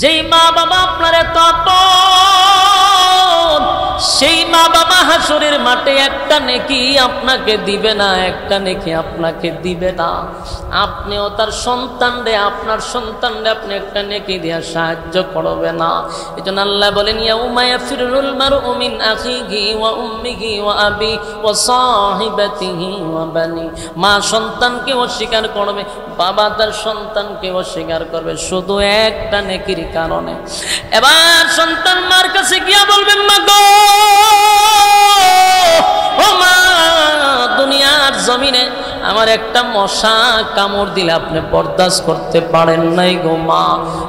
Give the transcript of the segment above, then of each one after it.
যেই মা বাবা আপনার এত আপন, সেই মা বাবা হাসরের মাঠে একটা নেকি আপনাকে দিবে না, একটা নেকি আপনাকে দিবে না। আপনিও তার সন্তানরে, আপনার সন্তানরে আপনি একটা নেকি দিয়া সাহায্য করবে না। এজন্য আল্লাহ বলেন, ইয়াউমা ইয়াফিরুল মারউ মিন আখিহি ওয়া উম্মিহি ওয়া আবি ওয়া সাহিবাতিহি ওয়া বানি। মা সন্তানকে অস্বীকার করবে, বাবা তার সন্তানকে অস্বীকার করবে, শুধু একটা নেকির কারণে। এবার সন্তান মার কাছে গিয়া বলবেন, মা গো, ও মা, দুনিয়ার জমিনে আমার একটা মশা কামড় দিলে আপনি বরদাস্ত করতে পারেন নাই গো মা।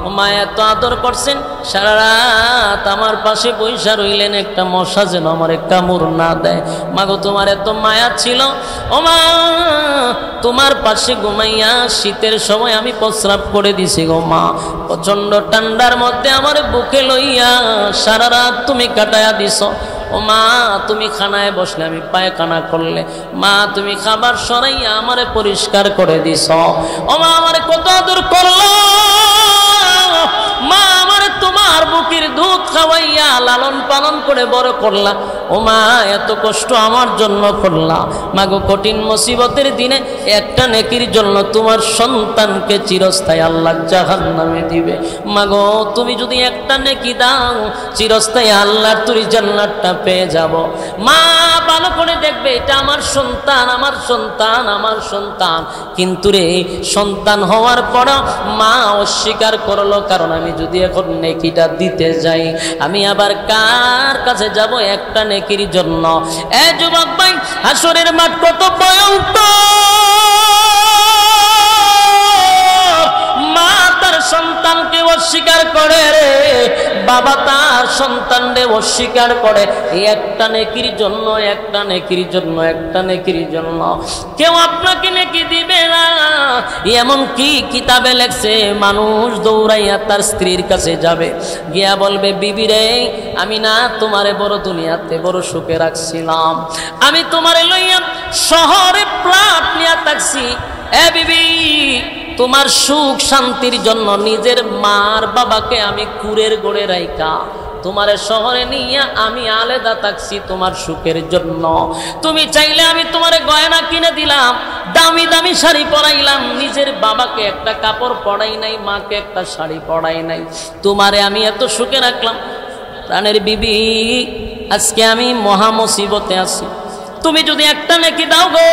ও মা, এত আদর করছেন, সারা রাত আমার পাশে বইসা রইলেন, একটা মশা যেন আমার কামড় না দেয়। মা গো, তোমার এত মায়া ছিল, ও মা, তোমার পাশে ঘুমাইয়া শীতের সময় আমি প্রস্রাব করে দিছি গো মা। প্রচন্ড ঠান্ডার মধ্যে আমার বুকে লইয়া সারা রাত তুমি কাটায়া দিছ। ও মা, তুমি খানায় বসলে আমি পায়খানা করলে, মা তুমি খাবার সরাইয়া আমারে পরিষ্কার করে দিছ। ও মা, আমারে কত আদর করলো, মা আমারে তোমার বুকের দুধ খাওয়াইয়া লালন পালন করে বড় করলা। ও মা, এত কষ্ট আমার জন্য করলা। মা গো, কঠিন মুসিবতের দিনে একটা নেকির জন্য তোমার সন্তানকে চিরস্থায়ী আল্লাহ জাহান্নামে দিবে। মা গো, তুমি যদি একটা নেকি দাও, চিরস্থায়ী আল্লাহর তুই জান্নাতটা পেয়ে যাব। মা ভালো করে দেখবে, এটা আমার সন্তান, আমার সন্তান, আমার সন্তান। কিন্তু রে, সন্তান হওয়ার পরও মা অস্বীকার করলো, কারণ আমি যদি এখন নেকিটা দিতে যাই, আমি আবার কার কাছে যাব একটা নেকির জন্য? এ যুবক ভাই, হাসরের মাঠ কত ভয়ঙ্কর। মা তার সন্তানকে অস্বীকার করে রে, বাবা তার সন্তানকে অস্বীকার করে, এই একটা নেকির জন্য, একটা নেকির জন্য, একটা নেকির জন্য। কেউ আপনাকে নেকি দিবে না। এমন কি কিতাবে লেখছে, মানুষ দৌড়াইয়া তার স্ত্রীর কাছে যাবে, গিয়া বলবে, বিবি রে, আমি না তোমারে বড় দুনিয়াতে বড় সুখে রাখছিলাম, আমি তোমারে লইয়া শহরে প্লাট নিয়ে থাকছি। এ বিবি, তোমার সুখ শান্তির জন্য নিজের মার বাবাকে আমি কুরের গড়ে রাইকা তোমারে শহরে নিয়ে আমি আলাদা থাকছি তোমার সুখের জন্য। তুমি চাইলে আমি তোমারে গয়না কিনে দিলাম, দামি দামি শাড়ি পরাইলাম, নিজের বাবাকে একটা কাপড় পরাই নাই, মাকে একটা শাড়ি পরাই নাই, তোমারে আমি এত সুখে রাখলাম। প্রাণের বিবি, আজকে আমি মহা মুসিবতে আছি, তুমি যদি একটা নেকি দাও গো,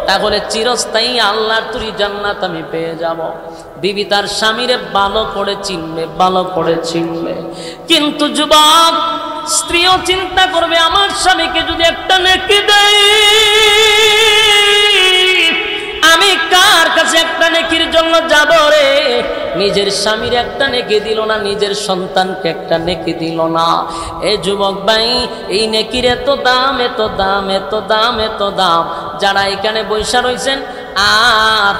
তাহলে চিরস্থায়ী আল্লাহর তুই জান্নাত আমি পেয়ে যাব। বিবি তার স্বামীরে ভালো করে চিনবে, ভালো করে চিনবে। কিন্তু যুবক স্ত্রীও চিন্তা করবে, আমার স্বামীকে যদি একটা নেকি দেই, আমি কার কাছে একটা নেকির জন্য যাব রে? নিজের স্বামীর একটা নেকি দিল না, নিজের সন্তানকে একটা নেকি দিল না। এ যুবক ভাই, এই নেকির এত দাম, এত দাম, এত দাম, এত দাম। যারা এখানে বৈশা রয়েছেন আর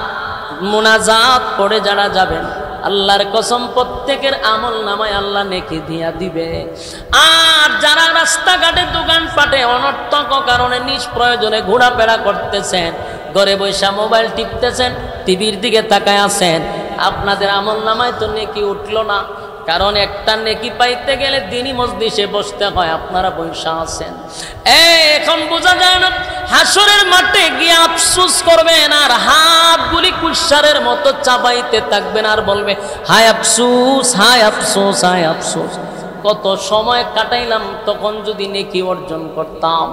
মুনাজাত পড়ে যারা যাবেন, আল্লাহর কসম প্রত্যেকের আমল নামায় আল্লাহ নেকি দিয়া দিবে। আর যারা রাস্তাঘাটে দোকানপাটে অনর্থক কারণে নিষ্প্রয়োজনে ঘোরাফেরা করতেছেন, ঘরে বৈশা মোবাইল টিপতেছেন, টিভির দিকে তাকায় আছেন, আপনাদের আমল নামায় তো নেকি উঠলো না। কারণ একটা নেকি পাইতে গেলে দিনই মজলিসে বসতে হয়, আপনারা বৈশা আছেন। এখন বোঝা যায় না, হাসরের মাঠে গিয়ে আফসোস করবেন আর হাতগুলি কুশারের মতো চাবাইতে থাকবেন আর বলবে, হায় আফসোস, হায় আফসোস, হায় আফসোস, কত সময় কাটাইলাম, তখন যদি নেকি অর্জন করতাম।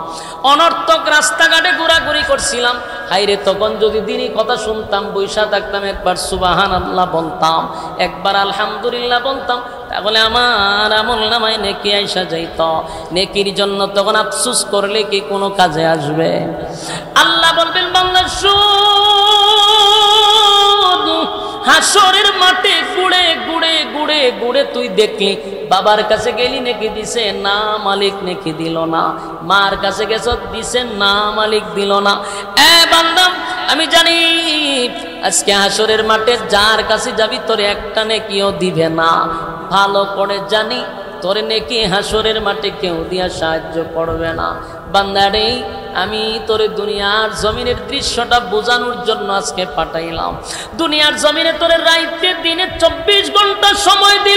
অনর্থক রাস্তাঘাটে ঘোরাঘুরি করছিলাম, হাইরে তখন যদি দিনই কথা শুনতাম, বৈশা থাকতাম, একবার সুবহানাল্লাহ বলতাম, একবার আলহামদুলিল্লাহ বলতাম, তাহলে আমার আমল নামায় নেকি আইসা যাইত। নেকির জন্য তখন আফসোস করলে কি কোনো কাজে আসবে? আল্লাহ বলবেন, বান্দা শুধু হাসরের মাঠে ঘুরে ঘুরে ঘুরে ঘুরে তুই দেখলি, বাবার কাছে গেলি নেকি দিছে না, মালিক নেকি দিল না, মার কাছে গেছ দিছে না, মালিক দিল না। বান্দা, আমি জানি আজকে হাসরের মাঠে যার কাছে যাবি তোরে একটা নেকিও দিবে না। ভালো করে জানি তোরে নেকি হাসরের মাঠে কেউ দিয়া সাহায্য করবে না। বান্দারে, আমি তোরে দুনিয়ার জমিনের দৃশ্যটা বোঝানোর জন্য আজকে পাঠাইলাম। দুনিয়ার জমিনে তোরে রাইতে দিনে 24 ঘন্টা সময় দিয়ে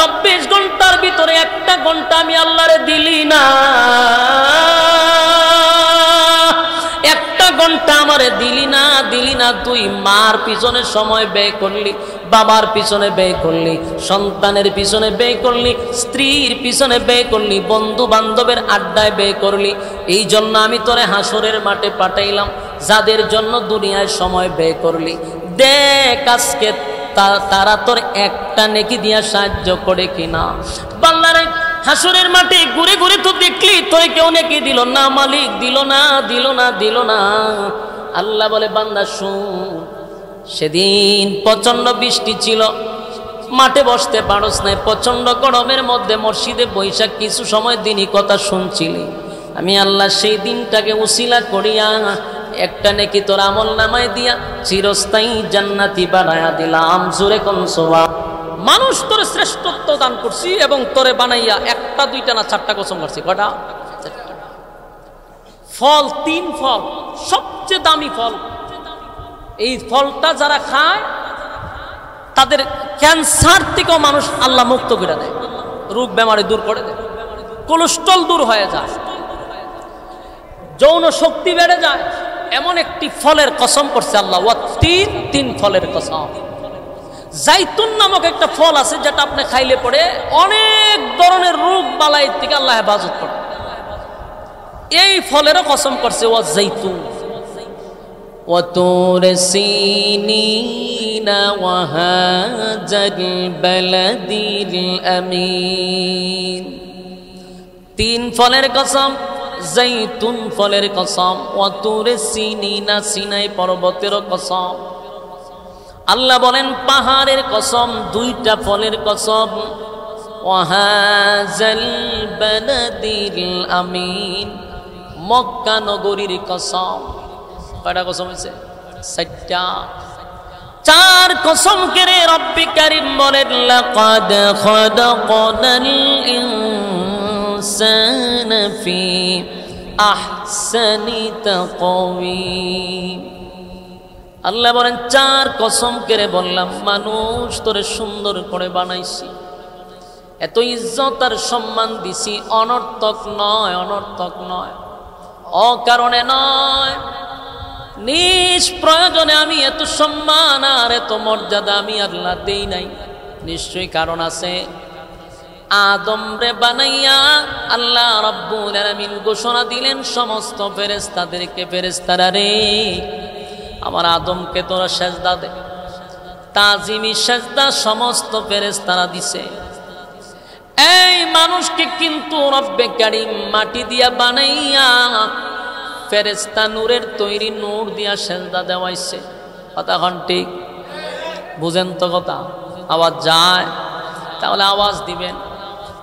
24 ঘন্টার ভিতরে একটা ঘন্টা আমি আল্লাহরে দিলি না, একটা ঘন্টা আমারে দিলি না, তুই মার পিছনে সময় ব্যয় করলি, বাবার পিছনে ব্যয় করলি, সন্তানের পিছনে ব্যয় করলি, স্ত্রীর পিছনে ব্যয় করলি, বন্ধু বান্ধবের আড্ডায় ব্যয় করলি। এই জন্য আমি তোরে হাসরের মাঠে পাঠাইলাম, যাদের জন্য দুনিয়ায় সময় ব্যয় করলি। দেখ আজকে তারা তোর একটা নেকি দিয়া সাহায্য করে কিনা। বাল্লারে হাসরের মাঠে ঘুরে ঘুরে তো দেখলি তোরে কেউ নেকি দিল না, মালিক দিল না। আল্লাহ বলে বান্দা শুন, সেদিন প্রচন্ড বৃষ্টি ছিল, মাঠে বসতে পারস নাই, প্রচন্ড গরমের মধ্যে মসজিদে বৈশাখ কিছু সময় দিনই কথা শুনছিলি। আমি আল্লাহ সেই দিনটাকে উসিলা করিয়া একটা নেকি তোর আমল নামায় দিয়া চিরস্থায়ী জান্নাতি বানায়া দিলাম। জোরে কোন সুবহান। মানুষ তোর শ্রেষ্ঠত্ব দান করছি এবং তোরে বানাইয়া একটা দুইটা না চারটা কসম করছি। কটা? ফল, 3 ফল, সবচেয়ে দামি ফল। এই ফলটা যারা খায় তাদের ক্যান্সার থেকেও মানুষ আল্লাহ মুক্ত করে দেয়, রোগ বেমারি দূর করে দেয়, কোলেস্ট্রল দূর হয়ে যায়, যৌন শক্তি বেড়ে যায়। এমন একটি ফলের কসম করছে আল্লাহ, ও 3 ফলের কসম। জাইতুন নামক একটা ফল আছে যেটা আপনি খাইলে পরে অনেক ধরনের রোগ বালাই থেকে আল্লাহ হেফাজত করে। এই ফলেরও কসম করছে ও জাইতুন। وطور سينين وهذا البلد الأمين। 3 ফলের কসম, জাইতুন ফলের কসম, ওয়াতুর সিনিনা সিনাই পর্বতের কসম। আল্লাহ বলেন পাহাড়ের কসম, 2টা ফলের কসম, ওয়াহাজাল বালাদিল আমিন, মক্কা নগরীর কসম। কয়টা কসম হয়েছে? 4টা। 4 কসম করে রব্বি কারীম বলেন লাকাদ খালাকনাল ইনসানা ফি আহসানি তাকওয়িম। আল্লাহ বলেন 4 কসম করে বললাম মানুষ তোরে সুন্দর করে বানাইছি, এত ইজ্জত আর সম্মান দিছি, অনর্থক নয়, অকারণে নয়, নিষ্প্রয়োজনে আমি এত সম্মান আর এত মর্যাদা আমি আল্লাহ দেই নাই। নিশ্চয়ই কারণ আছে। আদম রে বানাইয়া আল্লাহ রাব্বুল আলামিন ঘোষণা দিলেন সমস্ত ফেরেশতাদেরকে, ফেরেশতারা রে আমার আদমকে তোরা সেজদা দে। তাজিমি সেজদা সমস্ত ফেরেশতারা দিছে। এই মানুষকে কিন্তু রব্বে কারীম মাটি দিয়া বানাইয়া ফেরেশতা নূরের তৈরি নূর দিয়া সেজদা দেওয়াইছে। কথা এখন ঠিক বুঝেন তো? কথা আওয়াজ যায় তাহলে আওয়াজ দিবেন।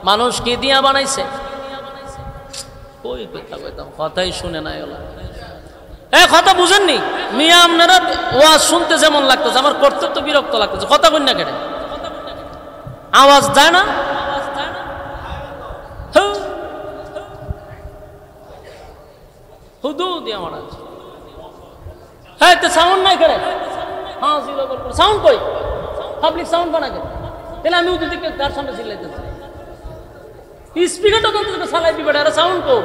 মানুষ কি দিয়া বানাইছে? কই কথা কইতাম, কথাই শুনে নাই ওলা। কথা বুঝেননি মিয়া? আপনারা ওয়াজ শুনতে যেমন লাগতেছে আমার করতে তো বিরক্ত লাগতেছে। কথা কই না কেটে আওয়াজ যায় না? হুদু দিয়ে আমার আছে। হ্যাঁ তো সাউন্ড নাই করে। হ্যাঁ জিরো করে সাউন্ড কই? পাবলিক সাউন্ড বানাকে তাহলে আমি উদু দিকে তার সামনে চিল্লাইতেছি। স্পিকারটা তো চালাই দিবে, আর সাউন্ড কো?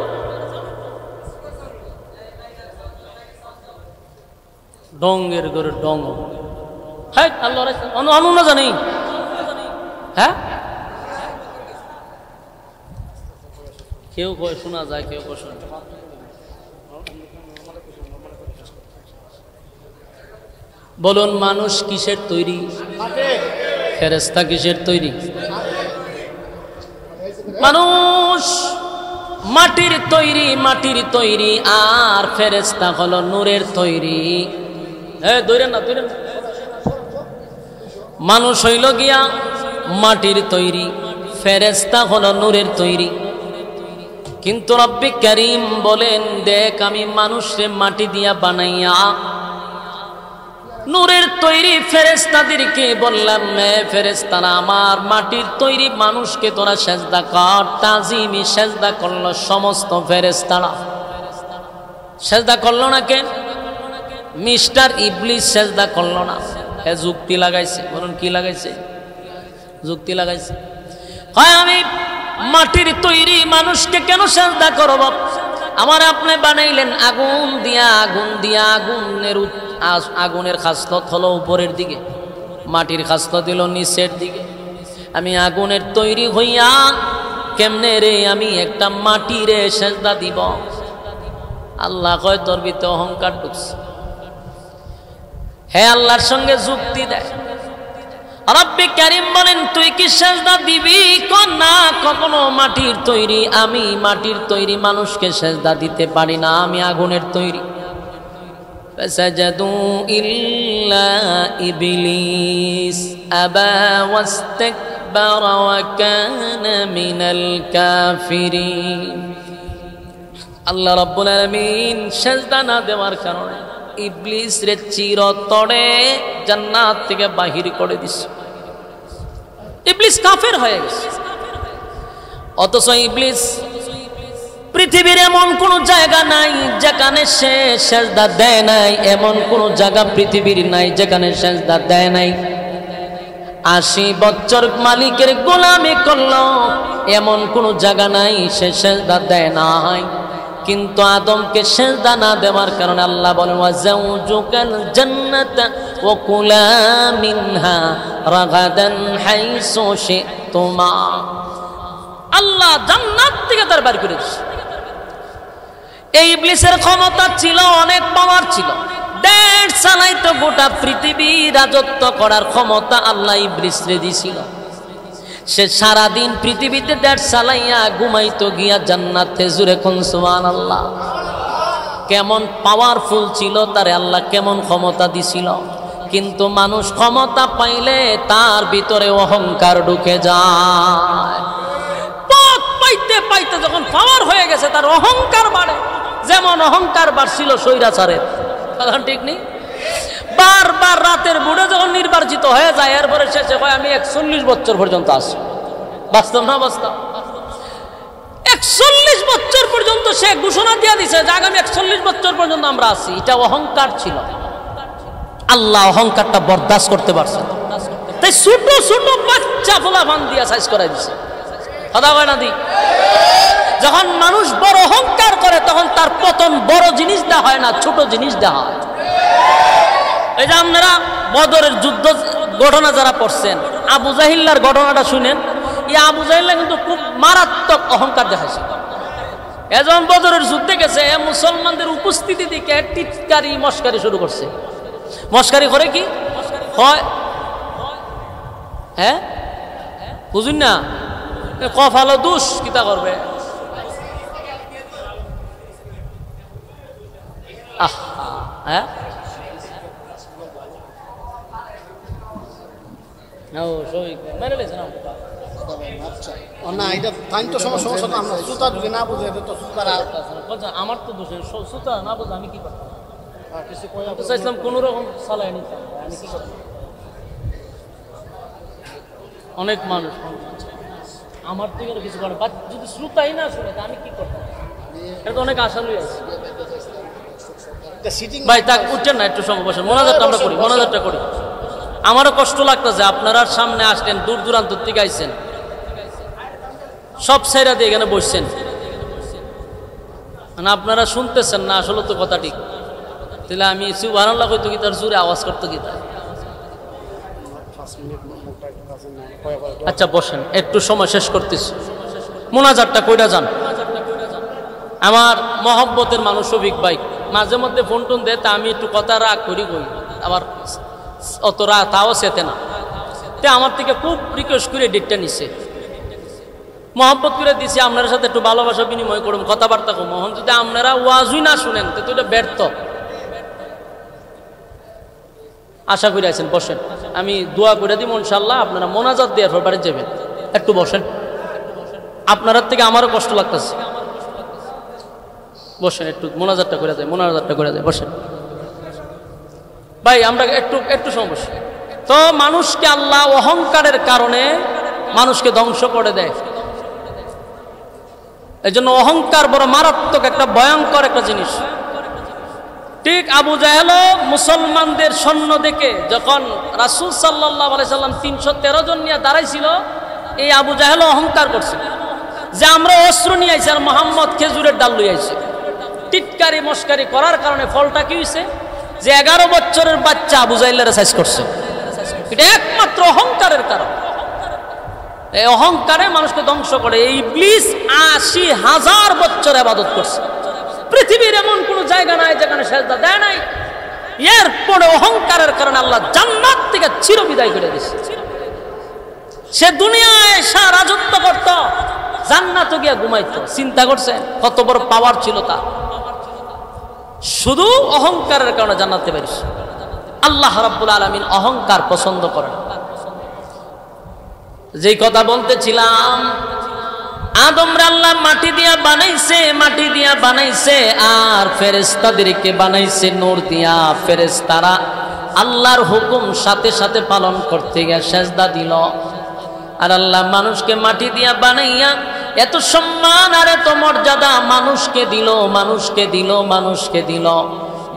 ডঙ্গের করে ডঙ্গ। হ্যাঁ আল্লাহ অনু না জানি। হ্যাঁ কেউ কয় শোনা যায়, কেউ কয় শোনা। বলুন মানুষ কিসের তৈরি? ফেরেশতা কিসের তৈরি? মানুষ মাটির তৈরি আর ফেরেশতা হলো নূরের তৈরি। ধরেন না, মানুষ হইল গিয়া মাটির তৈরি, ফেরেশতা হলো নূরের তৈরি। কিন্তু রব্বে কারীম বলেন দেখ আমি মানুষরে মাটি দিয়া বানাইয়া নূরের তৈরি ফেরেশতাদেরকে বললাম ফেরেশতারা আমার মাটির তৈরি মানুষকে তোরা সেজদা কর। তাজিমি সেজদা করলো সমস্ত ফেরেশতারা। সেজদা করলো না কেন? মিস্টার ইবলিস সেজদা করলো না। যুক্তি লাগাইছে। বলুন কি লাগাইছে? যুক্তি লাগাইছে। হয় আমি মাটির তৈরি মানুষকে কেন সেজদা করব? আমার আপনি বানাইলেন আগুন দিয়া, আগুনের খাসলত হলো উপরের দিকে, মাটির খাসলত দিল নিচের দিকে। আমি আগুনের তৈরি হইয়া কেমনে রে আমি একটা মাটিরে সেজদা দিব? আল্লাহ কয় তোর ভিতরে অহংকার ঢুকছে। হে আল্লাহর সঙ্গে যুক্তি দেয়। রব্বি কারীম বলেন তুই কি সেজদা দিবি? না, কখনো মাটির তৈরি, আমি মাটির তৈরি মানুষকে সেজদা দিতে পারি না, আমি আগুনের তৈরি। ফাসাজাদু ইল্লা ইবলিস আবা ওয়াস্তাকবারা ওয়া কানা মিনাল কাফিরিন। আল্লাহ রাব্বুল আলামিন সেজদা না দেওয়ার কারণে ইবলিস রে চিরতরে জান্নাত থেকে বাহির করে দিছে। ইবলিস কাফের হয়ে গেছে। অথচ ইবলিস পৃথিবীর এমন কোন জায়গা নাই যেখানে সে সেজদা দেয় নাই, এমন কোন জায়গা পৃথিবীর নাই যেখানে সেজদা দেয় নাই। 80 বছর মালিকের গোলামি করলো, এমন কোন জায়গা নাই সে সেজদা দেয় নাই। কিন্তু আদমকে সেজদা না দেওয়ার কারণে আল্লাহ বলেন ওয়াজাউজুকাল জান্নাতা ওয়া কুলা মিনহা রাগাদান হাইসু শিতুমা। আল্লাহ জান্নাত থেকে তার বের করে দিয়েছে। এই ইবলিসের ক্ষমতা ছিল, অনেক পাওয়ার ছিল, দেশ চালাইতো গোটা পৃথিবী, রাজত্ব করার ক্ষমতা আল্লাহ ইবলিসরে দিয়েছিল। সে সারাদিন পৃথিবীতে দেশ চালাইয়া ঘুমাইতো গিয়া জান্নাতে। জুরে কোন সুবহানাল্লাহ। কেমন পাওয়ারফুল ছিল তারে আল্লাহ, কেমন ক্ষমতা দিছিল। কিন্তু মানুষ ক্ষমতা পাইলে তার ভিতরে অহংকার ঢুকে যায়। পথ পাইতে পাইতে যখন পাওয়ার হয়ে গেছে তার অহংকার বাড়ে। যেমন অহংকার বাড়ছিল স্বৈরাচারের, কথা ঠিক নেই? বারবার রাতের বুড়ে যখন নির্বাচিত হয়ে যায়, এরপরে শেষে হয় আমি 41 বছর পর্যন্ত আসি। বাস্তব না বাস্তব? 41 বছর পর্যন্ত সে ঘোষণা দিয়ে দিছে যে আগামী 41 বছর পর্যন্ত আমরা আছি। এটা অহংকার ছিল। আল্লাহ অহংকারটা বরদাস্ত করতে পারছে, তাই ছোট ছোট বাচ্চা ফোলাফান দিয়া সাইজ করাই দিছে। কথা কয় না দি? যখন মানুষ বড় অহংকার করে তখন তার পতন বড় জিনিস দেওয়া হয় না, ছোট জিনিস দেওয়া হয়। এই যে আপনারা বদরের যুদ্ধ ঘটনা যারা পড়ছেন, আবু জাহিল্লার ঘটনাটা শুনেন। এই আবু জাহিল্লা কিন্তু খুব মারাত্মক অহংকার দেখাইছে। এজন বদরের যুদ্ধে গেছে, মুসলমানদের উপস্থিতি দিকে টিটকারি মস্কারি শুরু করছে। মস্কারি করে কি হয়? হ্যাঁ বুঝুন না, কফালো দুষ কিতা করবে। হ্যাঁ আমার তো দোষ, সুতা না বুঝে আমি কি করতাম? চাইছিলাম কোন রকম চালাই নিতাম, আমি কি করতাম? অনেক মানুষ আমার থেকে কিছু করে, যদি শ্রোতাই না শুনে আমি কি করতাম? এটা তো অনেক আশা লই আছে। ভাই তা উঠছেন না, একটু সময় বসেন, মোনাজাতটা আমরা করি, মোনাজাতটা করি। আমারও কষ্ট লাগতেছে, আপনারা সামনে আসলেন, দূর দূরান্ত থেকে আইছেন, সব সাইরা দিয়ে এখানে বসছেন, মানে আপনারা শুনতেছেন না। আসলে তো কথা ঠিক, তাহলে আমি সুবহানাল্লাহ কইতো কি তার জোরে আওয়াজ করতো কি তার? আচ্ছা বসেন, একটু সময় শেষ করতেছি, মোনাজাতটা কইরা যান। আমার মহব্বতের মানুষ শফিক ভাই মাঝে মধ্যে ফোন টোন দেয়, তা আমি একটু কথা রাগ করি কই, আবার অত তাও সেতে না। তে আমার থেকে খুব রিকোয়েস্ট করে ডেটটা নিছে, মহব্বত করে দিছি, আপনার সাথে একটু ভালোবাসা বিনিময় করুন, কথাবার্তা কম। মোহন যদি আপনারা ওয়াজই না শুনেন তো এটা ব্যর্থ। আশা করে আছেন, বসেন, আমি দোয়া করে দিব ইনশাআল্লাহ। আপনারা মোনাজাত দিয়ে বাড়ি যাবেন, একটু বসেন। আপনার থেকে আমারও কষ্ট লাগতেছে, বসেন, একটু মোনাজাতটা করে যায়, মোনাজাতটা করে যায়, বসেন ভাই। আমরা একটু সময় বসে। তো মানুষকে আল্লাহ অহংকারের কারণে মানুষকে ধ্বংস করে দেয়। এই জন্য অহংকার বড় মারাত্মক একটা ভয়ঙ্কর একটা জিনিস। ঠিক আবু জাহেল মুসলমানদের সৈন্য দেখে যখন রাসূল সাল্লাল্লাহু আলাইহি সাল্লাম 313 জন নিয়ে দাঁড়াইছিল, এই আবু জাহেল অহংকার করছে যে আমরা অস্ত্র নিয়ে আইছি আর মোহাম্মদ খেজুরের ডাল লই আইছে। টিটকারি মস্কারি করার কারণে ফলটা কি হয়েছে যে 11 বছরের বাচ্চা আবু জাহেলের সাইজ করছে। এটা একমাত্র অহংকারের কারণ। এই অহংকারে মানুষকে ধ্বংস করে। এই ইবলিস 80,000 বছর ইবাদত করছে। পৃথিবীর এমন কোন জায়গা নাই যেখানে সেজদা দেয় নাই। এরপরে অহংকারের কারণে আল্লাহ জান্নাত থেকে চিরবিদায় করে দিয়েছে। সে দুনিয়ায় রাজত্ব করত, জান্নাতে গিয়া ঘুমাইতো। চিন্তা করছে কত বড় পাওয়ার ছিল তার। শুধু অহংকারের কারণে জান্নাতে পেরেছে। আল্লাহ রাব্বুল আলামিন অহংকার পছন্দ করেন। যেই কথা বলতেছিলাম, আদমরে আল্লাহ মাটি দিয়া বানাইছে, মাটি দিয়া বানাইছে, আর ফেরেশতাদেরকে বানাইছে নূর দিয়া। ফেরেশতারা আল্লাহর হুকুম সাথে সাথে পালন করতে গিয়ে সেজদা দিল। আর আল্লাহ মানুষকে মাটি দিয়া বানাইয়া এত সম্মান আর এত মর্যাদা মানুষকে দিল, মানুষকে দিল, মানুষকে দিল।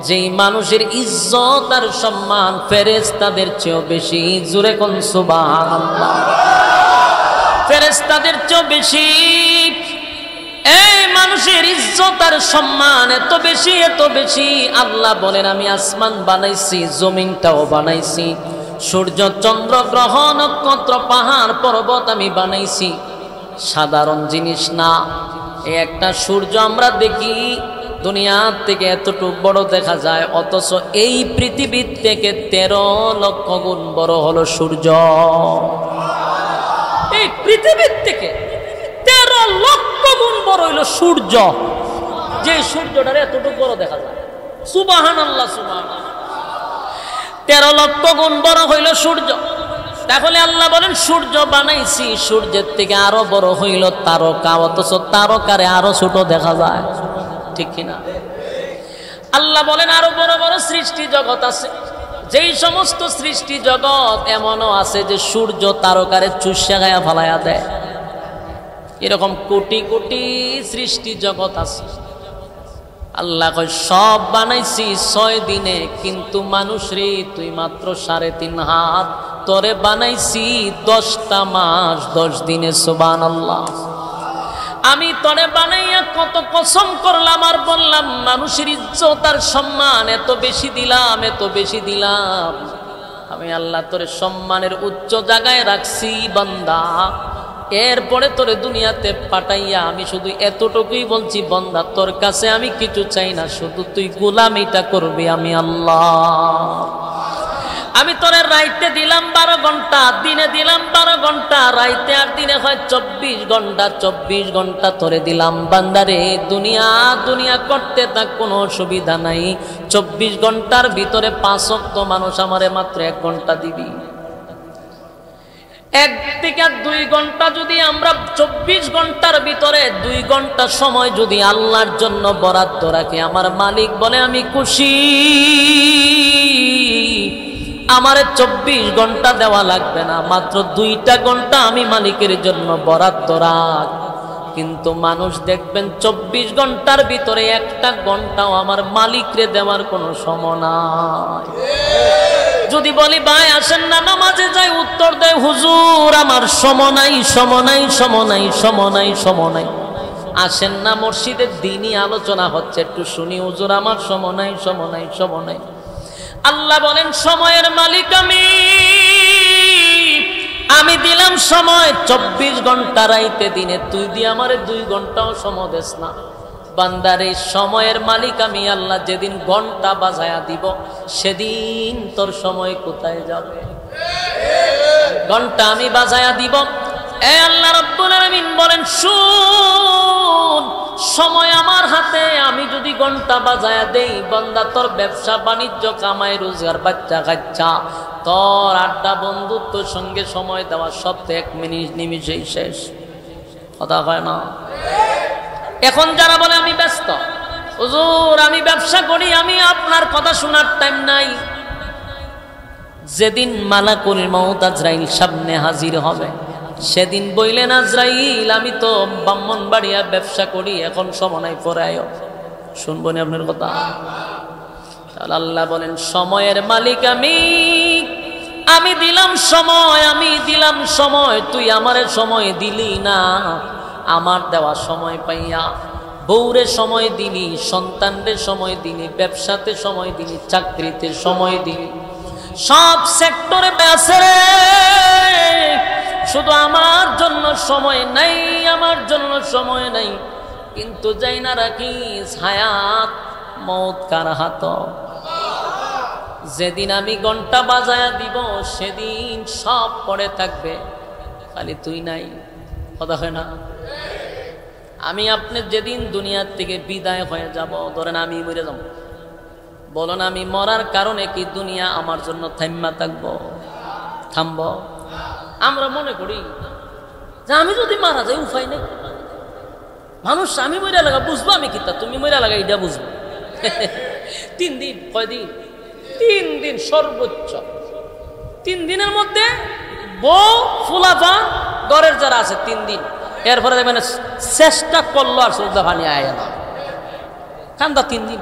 যেই মানুষের ইজ্জত আর সম্মান ফেরেশতাদের চেয়েও বেশি। জোরে কোন সুবহানাল্লাহ। ফেরেশতাদের চেয়েও বেশি এই মানুষের ইজ্জত আর সম্মান এত বেশি, এত বেশি। আল্লাহ বলেন আমি আসমান বানাইছি, জমিনটাও বানাইছি, সূর্য চন্দ্র গ্রহ নক্ষত্র পাহাড় পর্বত আমি বানাইছি। সাধারণ জিনিস না। এই একটা সূর্য আমরা দেখি দুনিয়ার থেকে এতটুকু বড় দেখা যায়, অথচ এই পৃথিবীর থেকে 13 লক্ষ গুণ বড় হলো সূর্য। এই পৃথিবীর থেকে 13 লক্ষ গুণ বড় হইল সূর্য। যে সূর্যটার এতটুকু বড় দেখা যায়। সুবহানাল্লাহ, সুবহানাল্লাহ। 13 লক্ষ গুণ বড় হইল সূর্য। তাহলে আল্লাহ বলেন সূর্য বানাইছি, সূর্যের থেকে আরো বড় হইল তারকা, অথচ তারকারে আরো ছোট দেখা যায়। ঠিক কিনা? আল্লাহ বলেন আরো বড় বড় সৃষ্টি জগৎ আছে। যেই সমস্ত সৃষ্টি জগৎ এমনও আছে যে সূর্য তারকারে চুষা গায়া ফালাইয়া দেয়। এরকম কোটি কোটি সৃষ্টি জগৎ আছে। আল্লাহ কয় সব বানাইছি 6 দিনে, কিন্তু মানুষ রে তুই মাত্র 3.5 হাত, তোরে বানাইছি 10টা মাস 10 দিনে। সুবহানাল্লাহ। আমি তোরে বানাইয়া কত কসম করলাম আর বললাম মানুষের ইজ্জত আর সম্মান এত বেশি দিলাম, এত বেশি দিলাম। আমি আল্লাহ তোরে সম্মানের উচ্চ জায়গায় রাখছি বান্দা। এরপরে তোরে দুনিয়াতে পাঠাইয়া আমি শুধু এতটুকুই বলছি, বান্দা তোর কাছে আমি কিছু চাই না, শুধু তুই গোলামিটা করবি আমি আল্লাহ। আমি তোরে রাইতে দিলাম 12 ঘন্টা, দিনে দিলাম 12 ঘন্টা, রাইতে আর দিনে হয় 24 ঘন্টা। 24 ঘন্টা তোরে দিলাম বান্দারে। দুনিয়া দুনিয়া করতে তা কোনো অসুবিধা নাই। 24 ঘন্টার ভিতরে 5 ওয়াক্ত মানুষ আমারে মাত্র 1 ঘন্টা দিবি। 1 থেকে 2 ঘন্টা যদি আমরা 24 ঘন্টার ভিতরে 2 ঘন্টা সময় যদি আল্লাহর জন্য বরাদ্দ রাখি, আমার মালিক বলে আমি খুশি। আমারে 24 ঘন্টা দেওয়া লাগবে না, মাত্র 2টা ঘন্টা আমি মালিকের জন্য বরাদ্দ রাখ। কিন্তু মানুষ দেখবেন 24 ঘন্টার ভিতরে 1টা ঘন্টাও আমার মালিকরে দেওয়ার কোনো সময় নাই। যদি বলি ভাই আসেন না নামাজে যাই, উত্তর দেয় হুজুর আমার সময় নাই, সময় নাই, সময় নাই, সময় নাই, সময় নাই। আসেন না মসজিদে দিনই আলোচনা হচ্ছে, একটু শুনি হুজুর আমার সময় নাই, সময় নাই, সময় নাই। আল্লাহ বলেন সময়ের মালিক আমি দিলাম সময় 24 ঘন্টা রাইতে দিনে, তুই দিয়ে আমারে 2 ঘন্টাও সময় দেস না। বান্দারে সময়ের মালিক আমি আল্লাহ। যেদিন ঘন্টা বাজায়া দিব সেদিন তোর সময় কোথায় যাবে? ঘন্টা আমি বাজায়া দিব। এ আল্লাহ রাব্বুল আলামিন বলেন শুন, সময় আমার হাতে। আমি যদি ঘন্টা বাজায়া দেই, বান্দা তোর ব্যবসা বাণিজ্য কামাই রোজগার বাচ্চা কাচ্চা তোর আড্ডা বন্ধুত্বর সঙ্গে সময় দেওয়া সব তো 1 মিনিট নিমিষেই শেষ। কথা হয় না? এখন যারা বলে আমি ব্যস্ত, হুজুর আমি ব্যবসা করি, আমি আপনার কথা শোনার টাইম নাই। যেদিন মালাকুল মউত আজরাইল সামনে হাজির হবে সেদিন বইলেন আজরাইল আমি তো ব্রাহ্মণবাড়িয়া ব্যবসা করি, এখন সময় নাই, পরে আয়ো। শুনবো না আপনার কথা? তাহলে আল্লাহ বলেন সময়ের মালিক আমি দিলাম সময়, আমি দিলাম সময়, তুই আমারে সময় দিলি না। আমার দেওয়া সময় পাইয়া বউরে সময় দিলি, সন্তানরে সময় দিলি, ব্যবসাতে সময় দিলি, চাকরিতে সময় দিলি, সব সেক্টরে আছে রে, শুধু আমার জন্য সময় নাই, আমার জন্য সময় নাই। কিন্তু যাই না রাখিস হায়াত মৌত কার হাত। যেদিন আমি ঘন্টা বাজায়া দিব সেদিন সব পড়ে থাকবে, খালি তুই নাই। কথা হয় না? আমি আপনি যেদিন দুনিয়ার থেকে বিদায় হয়ে যাব, ধরেন আমি মরে যাব, বলুন আমি মরার কারণে কি দুনিয়া আমার জন্য থাম্মা থাকবো? থামব? আমরা মনে করি যে আমি যদি মারা যাই উপায় নেই। মানুষ আমি মরে লাগা বুঝবো, আমি কিতা তুমি মরে লাগা এটা বুঝবো। 3 দিন, কয়দিন? 3 দিন সর্বোচ্চ। 3 দিনের মধ্যে বউ ফুলাফা ঘরের যারা আছে 3 দিন, এরপরে দেখবেন চেষ্টা করলো আর শ্রদ্ধা পানি আয় না, কান্দা 3 দিন।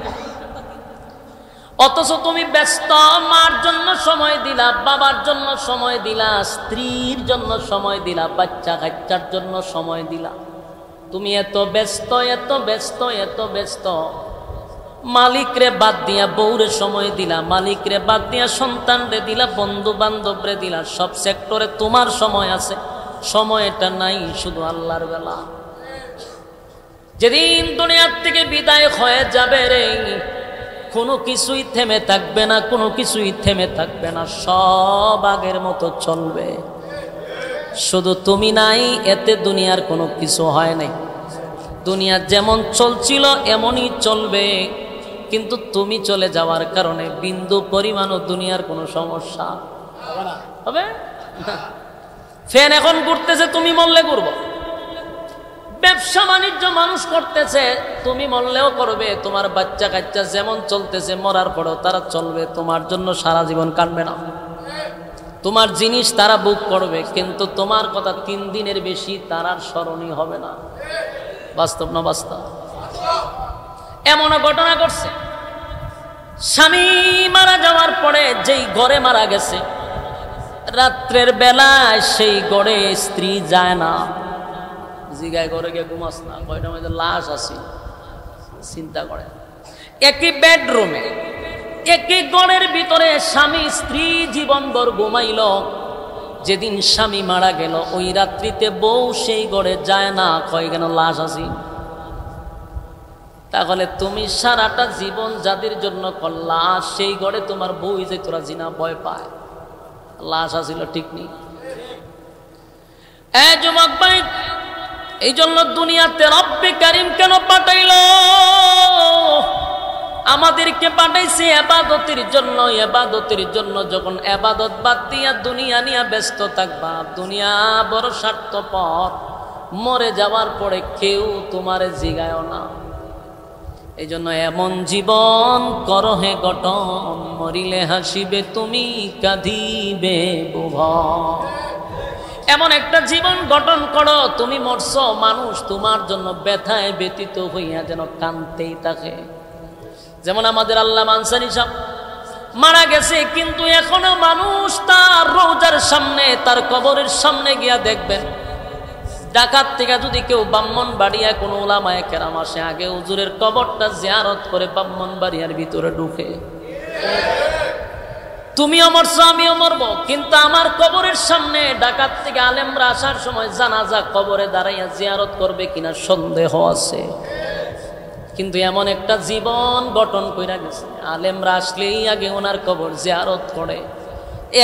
অথচ তুমি ব্যস্ত, মার জন্য সময় দিলা, বাবার জন্য সময় দিলা, স্ত্রীর জন্য সময় দিলা, বাচ্চা কাচ্চার জন্য সময় দিলা। তুমি এত ব্যস্ত, এত ব্যস্ত, এত ব্যস্ত, মালিকরে বাদ দিয়া বউরে সময় দিলা, মালিকরে বাদ দিয়া সন্তানরে দিলা, বন্ধু বান্ধবরে দিলা, সব সেক্টরে তোমার সময় আছে, সময়টা নাই শুধু আল্লাহর বেলা। যেদিন দুনিয়ার থেকে বিদায় হয়ে যাবে রে, কোনো কিছুই থেমে থাকবে না, কোনো কিছুই থেমে থাকবে না, সব আগের মতো চলবে। শুধু তুমি নাই, এতে দুনিয়ার কোনো কিছু হয় নাই। দুনিয়া যেমন চলছিল এমনই চলবে, কিন্তু তুমি চলে যাওয়ার কারণে বিন্দু পরিমাণও দুনিয়ার কোনো সমস্যা হবে না। ফ্যান এখন ঘুরতেছে, তুমি মরলে ঘুরবো। ব্যবসা বাণিজ্য মানুষ করতেছে, তুমি মরলেও করবে। তোমার বাচ্চা কাচ্চা যেমন চলতেছে, মরার পরেও তারা চলবে, তোমার জন্য সারা জীবন কাঁদবে না। তোমার জিনিস তারা বুক করবে, কিন্তু তোমার কথা 3 দিনের বেশি তার স্মরণই হবে না। বাস্তব না বাস্তব? এমন ঘটনা ঘটছে, স্বামী মারা যাওয়ার পরে যেই ঘরে মারা গেছে, রাত্রের বেলায় সেই ঘরে স্ত্রী যায় না। জিগায় ঘরে গিয়ে ঘুমাস না, কয়টার মধ্যে লাশ আছে চিন্তা করে। একই বেডরুমে, একই ঘরের ভিতরে স্বামী স্ত্রী জীবনভর ঘুমাইল। যেদিন স্বামী মারা গেল ওই রাত্রিতে বউ সেই ঘরে যায় না, কয় কেন লাশ আছে। তাহলে তুমি সারাটা জীবন যাদের জন্য করলা, সেই ঘরে তোমার বউ যে তোরা জিনা ভয় পায়, লাশ আসিল ঠিক নেই। যুবক ভাই, এই জন্য দুনিয়াতে রব্বে কারিম কেন পাঠাইল? আমাদেরকে পাঠাইছে ইবাদতের জন্য। ইবাদতের জন্য যখন ইবাদত বাদ দিয়া দুনিয়া নিয়ে ব্যস্ত থাকবা, দুনিয়া বড় স্বার্থপর, মরে যাওয়ার পরে কেউ তোমারে জিগায় না। এই জন্য এমন জীবন করো হে গঠন, মরিলে হাসিবে তুমি, কাঁদিবে ভুবন। এমন একটা জীবন গঠন করো, তুমি মরছো, মানুষ তোমার জন্য ব্যথায় ব্যতীত হইয়া যেন কাঁদতেই থাকে। যেমন আমাদের আল্লামা আনসারী সাহেব মারা গেছে, কিন্তু এখনো মানুষ তার রওজার সামনে, তার কবরের সামনে গিয়া দেখবেন। ঢাকার থেকে যদি কেউ ব্রাহ্মণবাড়িয়া কোনো উলামায়ে কেরাম আসে, আগে হুজুরের কবরটা জিয়ারত করে ব্রাহ্মণবাড়িয়ার ভিতরে ঢুকে। তুমিও মরছো, আমিও মরবো, কিন্তু আমার কবরের সামনে ঢাকার থেকে আলেমরা আসার সময় জানাজা কবরে দাঁড়াইয়া জিয়ারত করবে কিনা সন্দেহ আছে। কিন্তু এমন একটা জীবন গঠন কইরা গেছে, আলেমরা আসলেই আগে ওনার কবর জিয়ারত করে।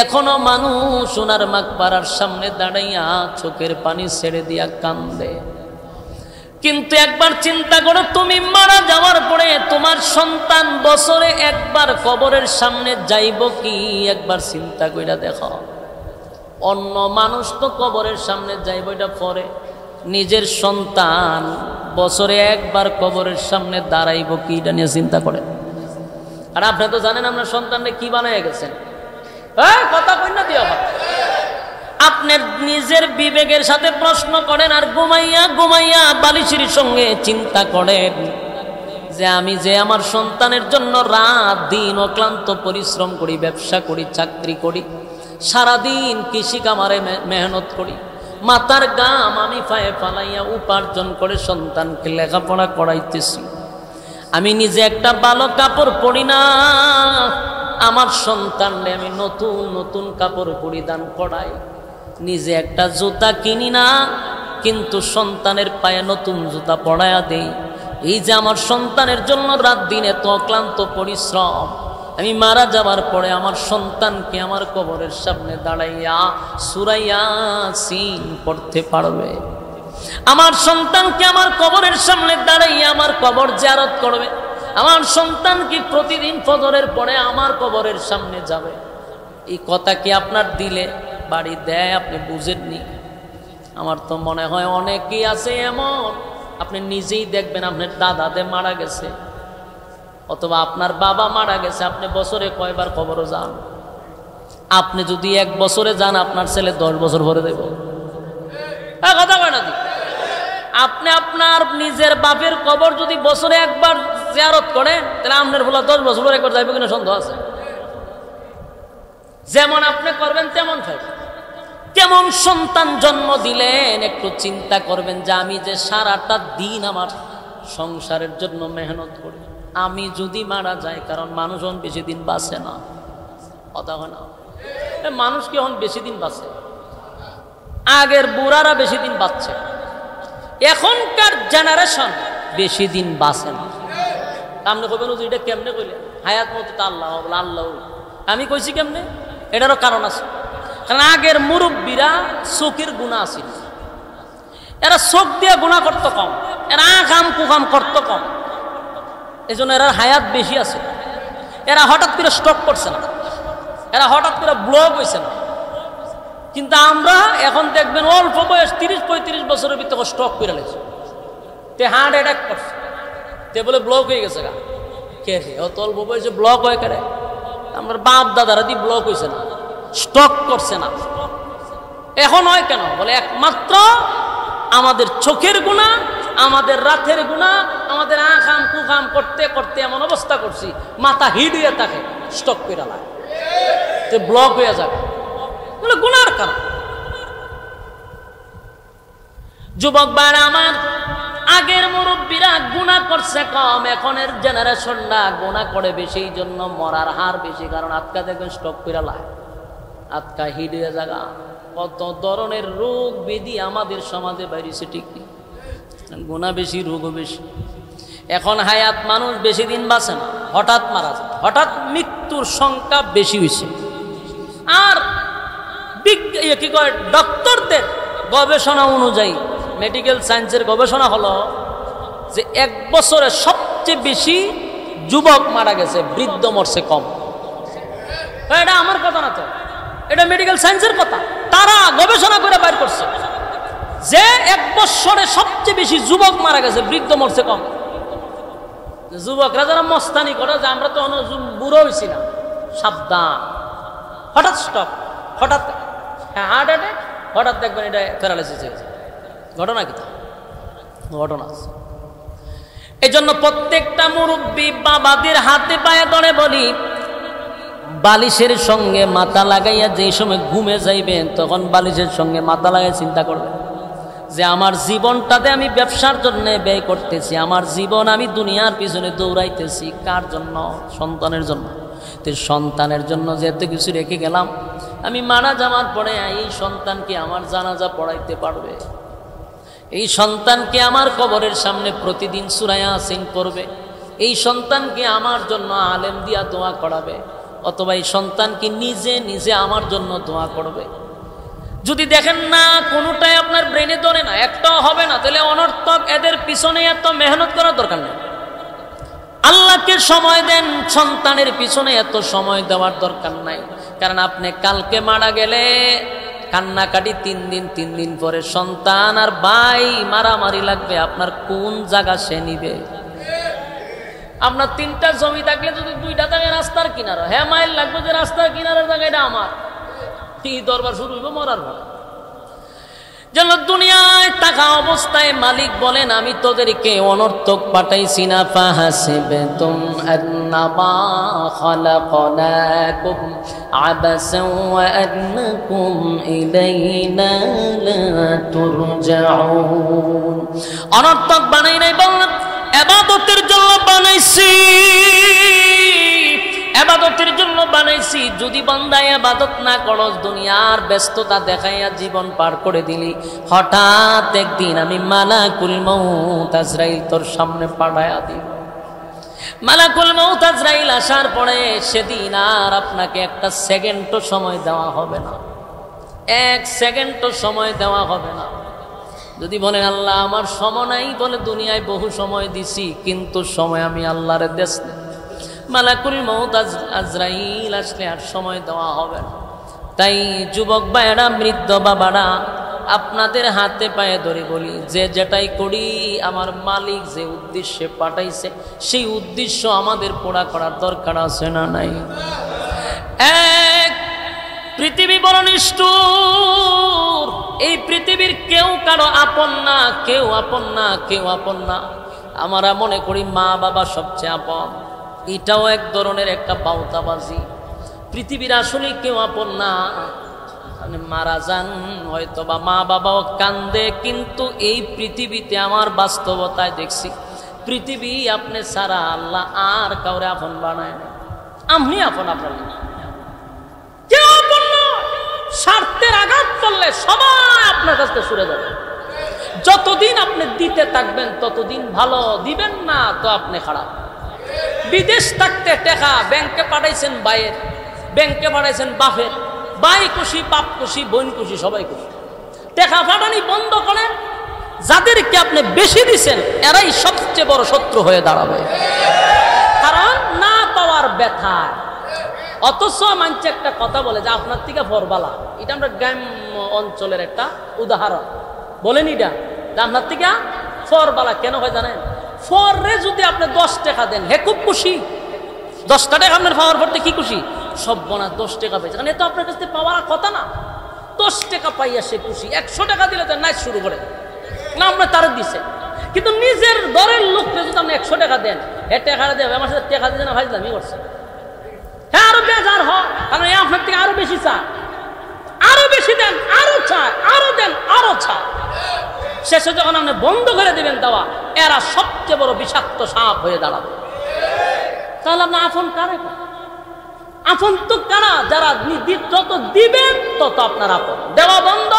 এখনো মানুষ ওনার মাকবারার সামনে দাঁড়াইয়া চোখের পানি ছেড়ে দিয়া কান্দে। কিন্তু একবার চিন্তা করো, তুমি মারা যাওয়ার পরে তোমার সন্তান বছরে একবার কবরের সামনে যাইব কি? একবার চিন্তা কইরা দেখো। অন্য মানুষ তো কবরের সামনে যাইব এটা পরে, নিজের সন্তান বছরে একবার কবরের সামনে দাঁড়াইব কি? এটা নিয়ে চিন্তা করেন। আর আপনি তো জানেন আমরা সন্তানকে কি বানায় গেছেন। কথা কই না দিয়া আপনার নিজের বিবেকের সাথে প্রশ্ন করেন, আর ঘুমাইয়া ঘুমাইয়া বালিশের সঙ্গে চিন্তা করেন যে আমি যে আমার সন্তানের জন্য রাত দিন অক্লান্ত পরিশ্রম করি, ব্যবসা করি, চাকরি করি, সারাদিন কৃষি কামারে মেহনত করি, মাথার গাম আমি পায়ে ফালাইয়া উপার্জন করে সন্তানকে লেখাপড়া করাইতেছি। আমি নিজে একটা ভালো কাপড় পরি না, আমার সন্তানরে আমি নতুন নতুন কাপড় পরিধান করাই। নিজে একটা জুতা কিনি না, কিন্তু সন্তানের পায়ে নতুন জুতা পরাইয়া দেই। এই যে আমার সন্তানের জন্য রাত দিন এত অক্লান্ত পরিশ্রম, আমি মারা যাবার পরে আমার সন্তানকে আমার কবরের সামনে দাঁড়াইয়া সূরা ইয়াসিন পড়তে পারবে। আমার সন্তানকে আমার কবরের সামনে দাঁড়াইয়া আমার কবর জিয়ারত করবে। আমার সন্তান কি প্রতিদিন ফজরের পরে আমার কবরের সামনে যাবে। এই কথা কি আপনার দিলে বাড়ি দেয়? আপনি বুঝেননি। আমার তো মনে হয় অনেকেই আছে এমন, আপনি নিজেই দেখবেন আপনার দাদাতে মারা গেছে অথবা আপনার বাবা মারা গেছে, আপনি বছরে কয়বার কবরও যান? আপনি যদি 1 বছরে যান, আপনার ছেলে 10 বছর ভরে দেব। কথা কয় না? আপনি আপনার নিজের বাপের কবর যদি বছরে একবার জিয়ারত করেন, তাহলে আপনার ভোলা 10 বছর পরে একবার যাইবে কিনা সন্দেহ আছে। যেমন আপনি করবেন তেমন খাইবেন। কেমন সন্তান জন্ম দিলেন একটু চিন্তা করবেন যে আমি যে সারাটা দিন আমার সংসারের জন্য মেহনত করি, আমি যদি মারা যাই, কারণ মানুষ এখন বেশি দিন বাঁচে না। কথা হয় না? মানুষ কি এখন বেশি দিন বাঁচে? আগের বুড়ারা বেশি দিন বাঁচছে, এখনকার জেনারেশন বেশি দিন বাঁচে না। আপনি কবেন এটা কেমনে কইলেন? হায়াত মতো তো আল্লাহ আল্লাহ। আমি কইছি কেমনে, এটারও কারণ আছে। কারণ আগের মুরব্বীরা চোখের গুণা আছিল, এরা চোখ দিয়ে গুণা করতো কম, এরা আকাম কুকাম করতো কম, এই জন্য এরা হায়াত বেশি আছে। এরা হঠাৎ করে স্ট্রোক করছে না, এরা হঠাৎ করে ব্লক হয়েছে না। কিন্তু আমরা এখন দেখবেন অল্প বয়স 30-35 বছরের ভিতরে স্ট্রোক করে লেছে, তে হার্ট অ্যাটাক করছে, তে বলে ব্লক হয়ে গেছে। গা কে রে অত অল্প বয়সে ব্লক হয়ে করে? আমার বাপ দাদারা দিয়ে ব্লক হয়েছে না, স্ট্রোক করছে না। এখন হয় কেন? বলে একমাত্র আমাদের চোখের গুণা, আমাদের রাতের গুণা, আমাদের আকাম কুকাম করতে করতে এমন অবস্থা করছি মাথা হিট হয়ে থাকে, স্ট্রোক করে লাগে, ব্লক হয়ে যাবে। গুনার কারণ। যুবক ভাইরা আমার, আগের মুরব্বীরা গুনাহ করছে কম, এখনের জেনারেশনরা গুনাহ করে বেশি, এই জন্য মরার হার বেশি। কারণ আজকা দেখবেন স্ট্রোক করে লাগে, আজকা হিট হয়ে জায়গা, কত ধরনের রোগ ব্যাধি আমাদের সমাজে বাইরেছে। ঠিক নেই, গুনাহ বেশি, রোগও বেশি। এখন হায়াত মানুষ বেশি দিন বাঁচে না, হঠাৎ মারা যায়, হঠাৎ মৃত্যুর সংখ্যা বেশি হয়েছে। আর কি কয়, ডক্টরদের গবেষণা অনুযায়ী, মেডিকেল সায়েন্সের গবেষণা হলো যে 1 বছরে সবচেয়ে বেশি যুবক মারা গেছে, বৃদ্ধ মরছে কম। এটা আমার কথা না তো, এটা মেডিকেল সায়েন্সের কথা। তারা গবেষণা করে বাইর করছে যে 1 বছরে সবচেয়ে বেশি যুবক মারা গেছে, বৃদ্ধ মরছে কম। যুবকরা যারা মস্তানি করে যে আমরা তো বুড়ো হয়েছি না, সাবধান। হঠাৎ স্ট্রোক, হঠাৎ হার্ট অ্যাটাক, হঠাৎ দেখবেন এটা প্যারালাইসিস হয়ে গেছে। ঘটনা কি? ঘটনা আছে। এই জন্য প্রত্যেকটা মুরব্বী বাবাদের হাতে পায়ে ধরে বলি, বালিশের সঙ্গে মাথা লাগাইয়া যেই সময় ঘুমে যাইবেন, তখন বালিশের সঙ্গে মাথা লাগাই চিন্তা করবেন যে আমার জীবনটাতে আমি ব্যবসার জন্য ব্যয় করতেছি, আমার জীবন আমি দুনিয়ার পিছনে দৌড়াইতেছি। কার জন্য? সন্তানের জন্য। তো সন্তানের জন্য যেতে কিছু রেখে গেলাম, আমি মারা যাওয়ার পরে এই সন্তানকে আমার জানাজা পড়াইতে পারবে, এই সন্তানকে আমার কবরের সামনে প্রতিদিন সূরা ইয়াসিন পড়বে, এই সন্তানকে আমার জন্য আলেম দিয়া দোয়া করাবে, অথবা এই সন্তানকে নিজে নিজে আমার জন্য দোয়া করবে। যদি দেখেন না কোনোটাই আপনার ব্রেনে ধরে না, একটাও হবে না, তাহলে অনর্থক, এদের পিছনে এত মেহনত করার দরকার নেই। আল্লাহকে সময় দেন, সন্তানের পিছনে এত সময় দেওয়ার দরকার নাই। কারণ আপনি কালকে মারা গেলে কান্নাকাটি 3 দিন পরে সন্তান আর ভাই মারামারি লাগবে, আপনার কোন জায়গা সে নিবে? আপনার 3টা জমি থাকলে যদি 2টা থাকে রাস্তার কিনারা, হ্যাঁ মাইল লাগবে যে রাস্তার কিনারের জায়গাটা আমার, কি দরবার শুরু হইব মরার পর। যেন দুনিয়ায় থাকা অবস্থায় মালিক বলেন আমি তোদেরকে অনর্থক পাঠাইছি না। ফাহাসিবতুম আন্নামা খালাকনাকুম আবাসান ওয়া আন্নাকুম ইলাইনা লা তুরজাউন। অনর্থক বানাই নাই, বললাম ইবাদতের জন্য বানাইছি, ইবাদতের জন্য বানাইছি। যদি বান্দা ইবাদত না করস, দুনিয়ার ব্যস্ততা দেখাইয়া জীবন পার করে দিলি, হঠাৎ একদিন আমি মালাকুল মউত আজরাইল তোর সামনে পাঠাইয়া দিব। মালাকুল মউত আজরাইল আসার পরে সেদিন আর আপনাকে একটা সেকেন্ডও সময় দেওয়া হবে না, এক সেকেন্ডও সময় দেওয়া হবে না। যদি বলেন আল্লাহ আমার সময় নাই, বলে দুনিয়ায় বহু সময় দিছি, কিন্তু সময় আমি আল্লাহর দেশ না। মালাকুল মউত আজরাইল আসলে আর সময় দেওয়া হবে না। তাই যুবক ভাইয়েরা, বৃদ্ধ বাবারা, আপনাদের হাতে পায়ে ধরে বলি, যে যেটাই করি আমার মালিক যে উদ্দেশ্যে পাঠাইছে সেই উদ্দেশ্য আমাদের পুরা করার দরকার আছে না নাই? এক, পৃথিবী বড় নিষ্ঠুর, এই পৃথিবীর কেউ কারো আপন না, কেউ আপন না, কেউ আপন না। আমরা মনে করি মা বাবা সবচেয়ে আপন, এটাও এক ধরনের একটা বাউতাবাজি। পৃথিবীর আসলে কেউ আপন না। মারা যান হয়তো বা মা বাবাও কান্দে, কিন্তু এই পৃথিবীতে আমার বাস্তবতায় দেখছি পৃথিবী আপনি ছাড়া আল্লাহ আর কাউরে আপন বানায় না। আপনি আপন, আপনার কেউ আপন না। স্বার্থের আঘাত করলে সবাই আপনার কাছে সরে যাবে। যতদিন আপনি দিতে থাকবেন ততদিন ভালো, দিবেন না তো আপনি খারাপ। বিদেশ থাকতে টাকা ব্যাংকে পাঠাইছেন ভাইয়ের, ব্যাংকে পাঠাইছেন বাপের, ভাই খুশি, বাপ খুশি, বোন খুশি, সবাই খুশি। টাকা পাঠানি বন্ধ করেন, যাদেরকে আপনি বেশি দিচ্ছেন এরাই সবচেয়ে বড় শত্রু হয়ে দাঁড়াবে, কারণ না পাওয়ার ব্যথা। অথচ মানছে একটা কথা বলে যে আপনার থেকে ফরবালা, এটা আমরা গ্রাম্য অঞ্চলের একটা উদাহরণ বলেন। এটা আপনার থেকে ফরবালা কেন হয় জানেন? ফরে যদি আপনি 10 টাকা দেন হে খুব খুশি, 10 টাকা আপনার পাওয়ার পরতে কি খুশি, সব বোনা 10 টাকা পেয়েছে, কারণ এ তো আপনার কাছে পাওয়ার কথা না। 10 টাকা পাইয়া সে খুশি। 100 টাকা দিলে তো নাচ শুরু করে না, আপনার তার দিছে। কিন্তু নিজের দরের লোককে যদি আপনি 100 টাকা দেন, এ টাকা দেবে আমার সাথে টাকা দিতে না ভাইলামি করছে, হ্যাঁ আরো বেজার হয়, কারণ এ আপনার থেকে আরো বেশি চায়, আরো বেশি দেন, আরো চায়, আরো দেন, আরো চায়। শেষে যখন আপনি বন্ধ করে দেবেন দেওয়া, এরা সবচেয়ে বড় বিষাক্ত সাপ হয়ে দাঁড়াবে। তাহলে আপনি আপন কারে? আপন তো কারা? যারা যত দিবেন তত আপনার আপন, দেওয়া বন্ধ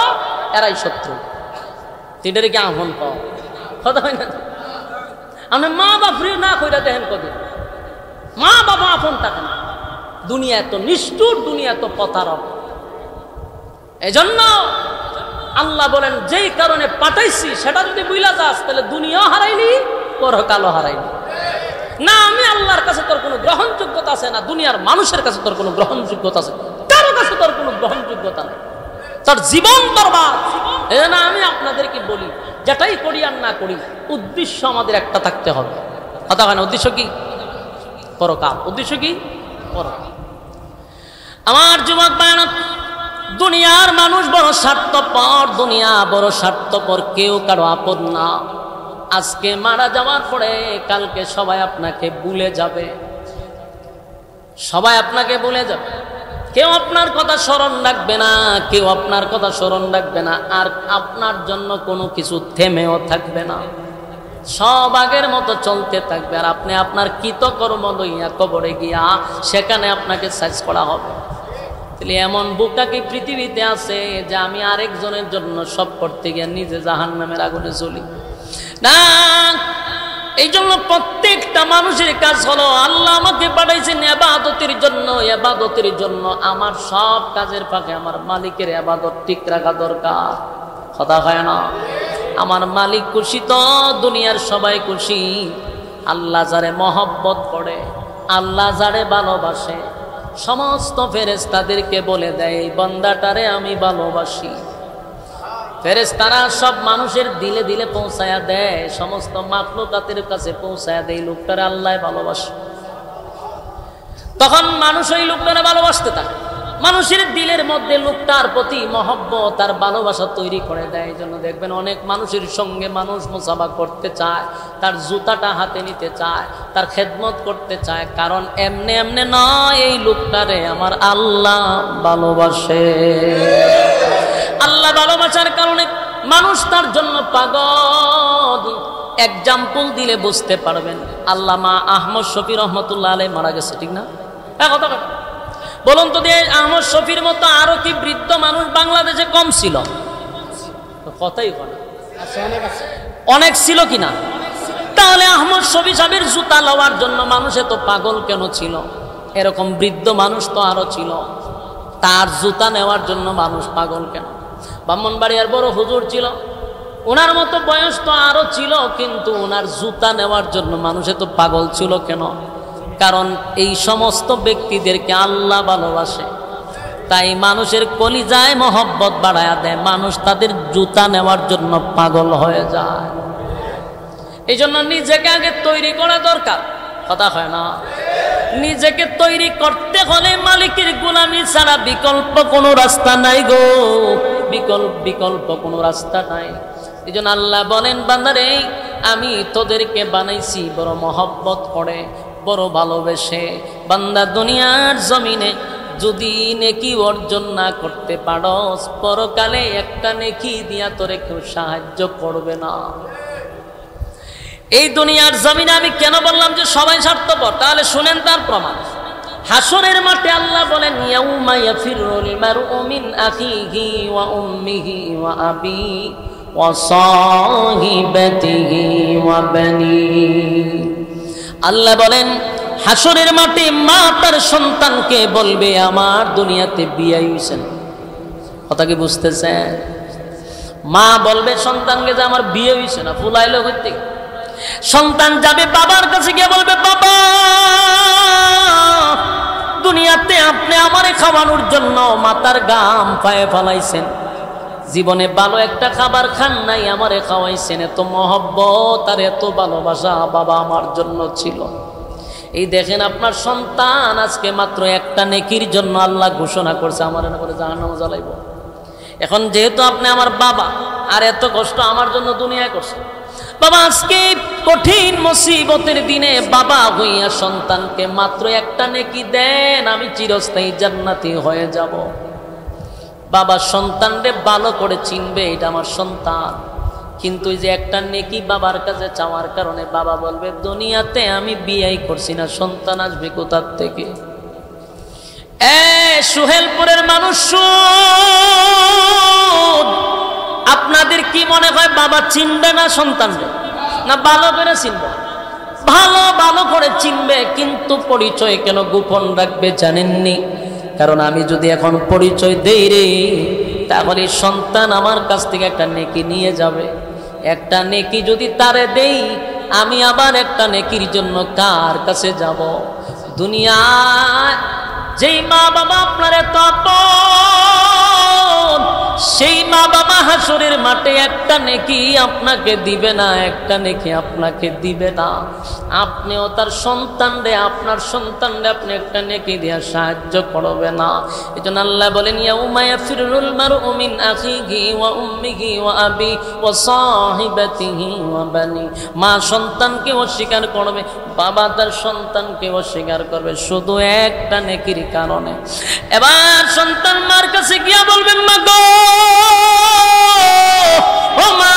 এরাই শত্রু। তিনটারে কি আপন পাওয়া কথা হয় না? আপনি মা বাপ না কইরা দেখেন কদিন মা বাবা আপন থাকে না। দুনিয়া এত নিষ্ঠুর, দুনিয়া এত প্রতারক। এজন্য আল্লাহ বলেন যেই কারণে পাঠাইছি সেটা যদি বুইলা যাস তাহলে দুনিয়াও হারাইনি, পরকালও হারাইনি। না আমি আল্লাহর কাছে তোর কোনো গ্রহণযোগ্যতা আছে না, দুনিয়ার মানুষের কাছে তোর কোনো গ্রহণযোগ্যতা আছে, কারো কাছে তোর কোনো গ্রহণযোগ্যতা নেই, তোর জীবন বরবাদ। এজন্য আমি আপনাদেরকে বলি, যেটাই করি আর না করি উদ্দেশ্য আমাদের একটা থাকতে হবে। কথা হয় না? উদ্দেশ্য কি? পরকাল। উদ্দেশ্য কি? পরকাল। আমার যুবক ভাইরা, দুনিয়ার মানুষ বড় স্বার্থপর, দুনিয়া বড় স্বার্থপর, কেউ কারো আপন না। আজকে মারা যাওয়ার পরে কালকে সবাই আপনাকে ভুলে যাবে, সবাই আপনাকে ভুলে যাবে। কেউ আপনার কথা স্মরণ রাখবে না, কেউ আপনার কথা স্মরণ রাখবে না, আর আপনার জন্য কোনো কিছু থেমেও থাকবে না। সব আগের মতো চলতে থাকবে, আর আপনি আপনার কৃতকর্ম লইয়া কবরে গিয়া সেখানে আপনাকে সাইজ করা হবে। তাহলে এমন বোকা কি পৃথিবীতে আছে যে আমি আরেকজনের জন্য সব করতে গিয়ে নিজে জাহান্নামের আগুনে জ্বলি? না। এই জন্য প্রত্যেকটা মানুষের কাজ হলো, আল্লাহ আমাকে পাঠাইছেন ইবাদতের জন্য, ইবাদতের জন্য। আমার সব কাজের ফাঁকে আমার মালিকের ইবাদত ঠিক রাখা দরকার। কথা হয় না? আমার মালিক খুশি তো দুনিয়ার সবাই খুশি। আল্লাহ যারে মহব্বত করে, আল্লাহ যারে ভালোবাসে, সমস্ত ফেরেশতাদেরকে বলে দেয় এই বান্দাটারে আমি ভালোবাসি। ফেরেশতারা সব মানুষের দিলে দিলে পৌঁছায়া দেয়, সমস্ত মাখলুকাতের কাছে পৌঁছায়া দেয় লোকটারে আল্লাহ ভালোবাসে। তখন মানুষ ওই লোকটারে ভালোবাসতে থাকে। মানুষের দিলের মধ্যে লোকটার প্রতি মহব্বত আর ভালোবাসা তৈরি করে দেয়। এই জন্য দেখবেন অনেক মানুষের সঙ্গে মানুষ মুসাফা করতে চায়, তার জুতাটা হাতে নিতে চায়, তার খেদমত করতে চায়, কারণ এমনে এমনে নয়, এই লোকটারে আমার আল্লাহ ভালোবাসে। আল্লাহ ভালোবাসার কারণে মানুষ তার জন্য পাগল। এক্সাম্পল দিলে বুঝতে পারবেন। আল্লামা আহমদ শফি রহমতুল্লাহ আলাইহি মারা গেছে, ঠিক না? কথা বলুন তো দিয়ে, আহমদ শফির মতো আরো কি বৃদ্ধ মানুষ বাংলাদেশে কম ছিল? কথাই বলে অনেক ছিল কিনা? তাহলে আহমদ শফি সাহেবের জুতা লওয়ার জন্য মানুষ এত পাগল কেন ছিল? এরকম বৃদ্ধ মানুষ তো আরো ছিল, তার জুতা নেওয়ার জন্য মানুষ পাগল কেন? ব্রাহ্মণবাড়িয়ার বড় হুজুর ছিল, ওনার মতো বয়স তো আরো ছিল, কিন্তু ওনার জুতা নেওয়ার জন্য মানুষ এত পাগল ছিল কেন? কারণ এই সমস্ত ব্যক্তিদেরকে আল্লাহ ভালোবাসে, তাই মানুষের কলিজায় মহব্বত বাড়ায়া দেয়, মানুষ তাদের জুতা নেওয়ার জন্য পাগল হয়ে যায়। এই জন্য নিজেকে আগে তৈরি করা দরকার, কথা হয় না? নিজেকে তৈরি করতে হলে মালিকের গোলামি ছাড়া বিকল্প কোনো রাস্তা নাই গো, বিকল্প কোনো রাস্তা নাই। এই জন্য আল্লাহ বলেন, বান্দারে আমি তোদেরকে বানাইছি বড় মহব্বত করে, বড় ভালোবেসে। বান্দা দুনিয়ার জমিনে যদি নেকি অর্জন না করতে পারস, পরকালে একটা নেকি দিয়া তোরে কেউ সাহায্য করবে না। এই দুনিয়ার জমিনে আমি কেন বললাম যে সবাই স্বার্থপর? তাহলে শুনেন তার প্রমাণ। হাসরের মাঠে আল্লাহ বলেন, ইয়াউমা ইয়াফিরুল মারউ মিন আখিহি ওয়া উম্মিহি ওয়া আবি ওয়া সাহিবাতিহি ওয়া বানিহি। আল্লাহ বলেন, হাসরের মাঠে মা তার সন্তানকে বলবে, আমার দুনিয়াতে বিয়ে হইছেন। কথা কি বুঝতেছেন? মা বলবে সন্তানকে যে আমার বিয়ে হইছে না, ফুলাইলো করতে। সন্তান যাবে বাবার কাছে গিয়ে বলবে, বাবা দুনিয়াতে আপনি আমারে খাওয়ানোর জন্য মাতার গাম পায়ে ফেলাইছেন, জীবনে ভালো একটা খাবার খান নাই, আমারে খাওয়াইছেন। এত মহব্বত আর এত ভালোবাসা বাবা আমার জন্য ছিল। এই দেখেন আপনার সন্তান আজকে মাত্র একটা নেকির জন্য আল্লাহ ঘোষণা করছে, আমার না করে জাহান্নামে জ্বালাইব। এখন যেহেতু আপনি আমার বাবা, আর এত কষ্ট আমার জন্য দুনিয়ায় করছে, বাবা আজকে কঠিন মুসিবতের দিনে বাবা হইয়া সন্তানকে মাত্র একটা নেকি দেন, আমি চিরস্থায়ী জান্নাতি হয়ে যাব। বাবা সন্তানরে ভালো করে চিনবে, এটা আমার সন্তান। কিন্তু এই যে একটা নেকি বাবার কাছে চাওয়ার কারণে বাবা বলবে, দুনিয়াতে আমি বিয়েই করছি না, সন্তান আসবে কোথার থেকে? সুহেলপুরের মানুষ, আপনাদের কি মনে হয় বাবা চিনবে না সন্তানরে? না ভালো করে চিনবে? ভালো করে চিনবে, কিন্তু পরিচয় কেন গোপন রাখবে জানেননি? কারণ আমি যদি এখন পরিচয় দেই রে, তাহলে সন্তান আমার কাছ থেকে একটা নেকি নিয়ে যাবে। একটা নেকি যদি তারে দেই, আমি আবার একটা নেকির জন্য কার কাছে যাব? দুনিয়ায় যেই মা বাবা আপনার এত আপন, সেই মা বাবা হাসরের মাঠে একটা নেকি আপনাকে দিবে না, একটা নেকি আপনাকে দিবে না। আপনিও তার সন্তানরে, আপনার সন্তানরে আপনি একটা নেকি দিয়ে সাহায্য করবে না। এজন্য আল্লাহ বলেন, ইয়াউমা ইয়াফিরুল মারউ মিন আখিহি ওয়া উম্মিহি ওয়া আবি ওয়া সাহিবাতিহি ওয়া বানি। মা সন্তানকে অস্বীকার করবে, বাবা তার সন্তানকে অস্বীকার করবে, শুধু একটা নেকির কারণে। এবার সন্তান মার কাছে গিয়া বলবেন, মা গো, ও মা,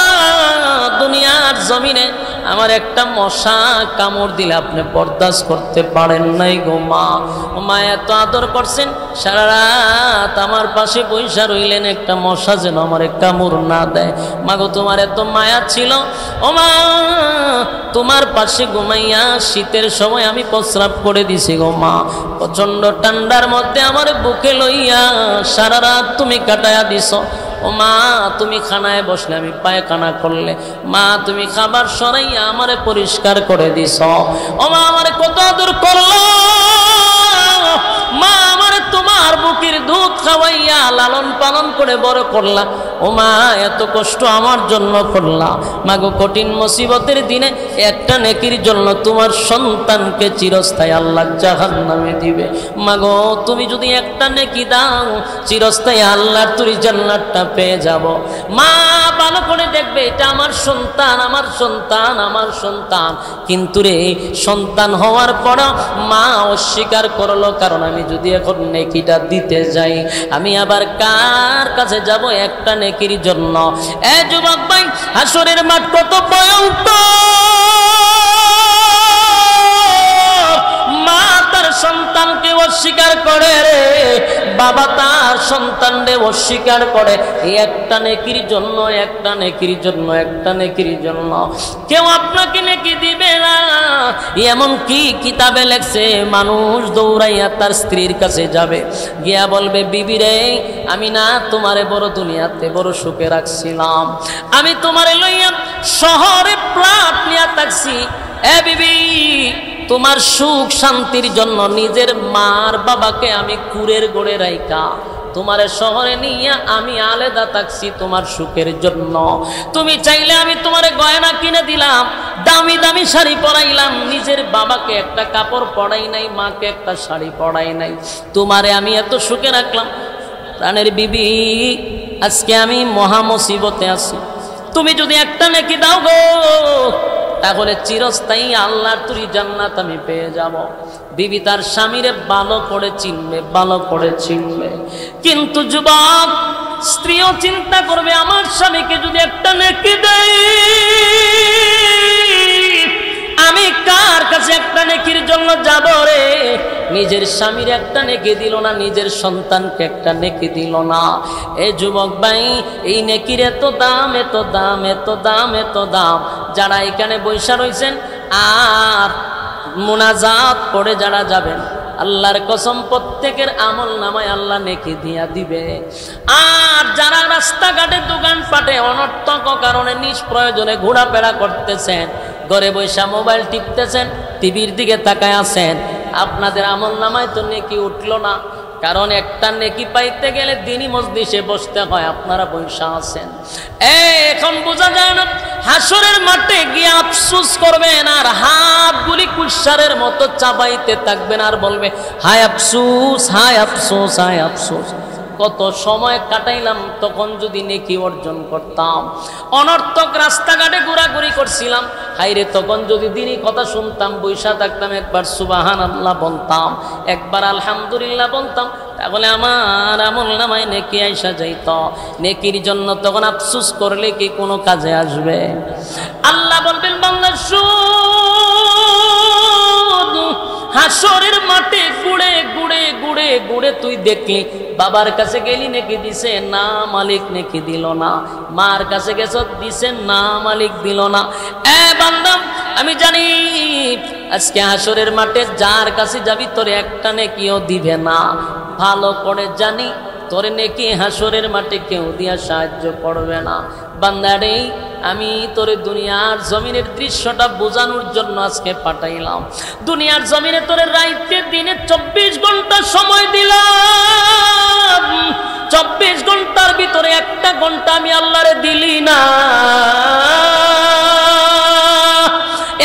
দুনিয়ার জমিনে আমার একটা মশা কামড় দিলে আপনি বরদাস্ত করতে পারেন নাই গো মা। ও মা এত আদর করছেন, সারা রাত আমার পাশে বইসা রইলেন, একটা মশা যেন আমার কামড় না দেয়। মা গো, তোমার এত মায়া ছিল, ও মা তোমার পাশে ঘুমাইয়া শীতের সময় আমি প্রস্রাব করে দিছি গো মা। প্রচন্ড ঠান্ডার মধ্যে আমার বুকে লইয়া সারা রাত তুমি কাটাইয়া দিছ। ও মা, তুমি খানায় বসলে আমি পায়খানা করলে, মা তুমি খাবার সরাইয়া আমারে পরিষ্কার করে দিছ। ও মা, আমারে কত আদর করলো, মা আমারে তোমার বুকের দুধ খাওয়াইয়া লালন পালন করে বড় করলা, ও মা এত কষ্ট আমার জন্য করলা, মাগো কঠিন মুসিবতের দিনে একটা নেকির জন্য তোমার সন্তানকে চিরস্থায়ী আল্লাহ জাহান্নামে দিবে। মাগো তুমি যদি একটা নেকি দাও চিরস্থায়ী আল্লাহর তুই জান্নাতটা পেয়ে যাব। মা ভালো করে দেখবে এটা আমার সন্তান, আমার সন্তান, আমার সন্তান, কিন্তু রে সন্তান হওয়ার পর মা অস্বীকার করলো, কারণ আমি যদি এখন নেকিটা দিতে যাই আমি আবার কার কাছে যাব একটা নেকির জন্য? এ যুবক ভাই, হাসরের মাঠ কত ভয়ঙ্কর। মা তার সন্তানকে অস্বীকার করে রে, বাবা তার সন্তানকে অস্বীকার করে এই একটা নেকির জন্য, একটা নেকির জন্য, একটা নেকির জন্য। কেউ আপনাকে নেকি দিবে না, এমন কি কিতাবে লেখছে মানুষ দৌড়াইয়া তার স্ত্রীর কাছে যাবে, গিয়া বলবে বিবি রে আমি না তোমারে বড় দুনিয়াতে বড় সুখে রাখছিলাম, আমি তোমারে লইয়া শহরে প্লাট নিয়ে থাকছি, এ বিবি তোমার সুখ শান্তির জন্য নিজের মার বাবাকে আমি কুরের গড়ে রাইকা তোমারে শহরে নিয়ে আমি আলাদা থাকছি তোমার সুখের জন্য। তুমি চাইলে আমি তোমারে গয়না কিনে দিলাম, দামি দামি শাড়ি পরাইলাম, নিজের বাবাকে একটা কাপড় পরাই নাই, মাকে একটা শাড়ি পরাই নাই, তোমারে আমি এত সুখে রাখলাম। প্রাণের বিবি আজকে আমি মহা মুসিবতে আছি, তুমি যদি একটা নেকি দাও গো তাহলে চিরস্থায়ী আল্লাহর তুই জান্নাত আমি পেয়ে যাব। বিবি তার স্বামীরে ভালো করে চিনবে, ভালো করে চিনবে। কিন্তু যুবক স্ত্রীও চিন্তা করবে আমার স্বামীকে যদি একটা নেকি দেই আমি কার কাছে একটা নেকির জন্য যাব রে? নিজের স্বামীর একটা নেকি দিল না, নিজের সন্তানকে একটা নেকি দিল না। এ যুবক ভাই, এই নেকির এত দাম, এত দাম, এত দাম, এত দাম। যারা এখানে বৈশা রয়েছেন আর মুনাজাত পড়ে যারা যাবেন, আল্লাহর কসম প্রত্যেকের আমল নামায় আল্লাহ নেকি দিয়া দিবে। আর যারা রাস্তাঘাটে দোকান পাটে অনর্থক কারণে নিষ্প্রয়োজনে ঘোরাফেরা করতেছেন, ঘরে বৈশা মোবাইল টিপতেছেন, টিভির দিকে তাকায় আছেন, আপনাদের আমল নামায় তো নেকি উঠলো না, কারণ একটা নেকি পাইতে গেলে দিনই মজলিসে বসতে হয়, আপনারা বৈশা আছেন। এখন বোঝা যায় না, হাসরের মাঠে গিয়ে আফসোস করবেন আর হাতগুলি কুশারের মতো চাবাইতে থাকবেন আর বলবে হায় আফসোস, হায় আফসোস, হায় আফসোস, কত সময় কাটাইলাম, তখন যদি নেকি অর্জন করতাম। অনর্থক রাস্তাঘাটে ঘোরাঘুরি করছিলাম, হাইরে তখন যদি দিনই কথা শুনতাম, বৈশা থাকতাম, একবার সুবহানাল্লাহ বলতাম, একবার আলহামদুলিল্লাহ বলতাম, তাহলে আমার আমল নামায় নেকি আইসা যাইত। নেকির জন্য তখন আফসোস করলে কি কোনো কাজে আসবে? আল্লাহ বলবেন বান্দা শুধু হাসরের মাঠে ঘুরে ঘুরে ঘুরে ঘুরে তুই দেখলি, বাবার কাছে গেলি নেকি দিছে না, মালিক নেকি দিল না, মার কাছে গেছ দিছে না, মালিক দিল না। বান্দা আমি জানি আজকে হাসরের মাঠে যার কাছে যাবি তোরে একটা নেকিও দিবে না, ভালো করে জানি তোরে নেকি হাসরের মাঠে কেউ দিয়া সাহায্য করবে না। বান্দারে আমি তোরে দুনিয়ার জমিনের দৃশ্যটা বোঝানোর জন্য আজকে পাঠাইলাম। দুনিয়ার জমিনে তোরে রাইতে দিনে 24 ঘন্টা সময় দিলাম, 24 ঘন্টার ভিতরে একটা ঘন্টা আমি আল্লাহরে দিলি না,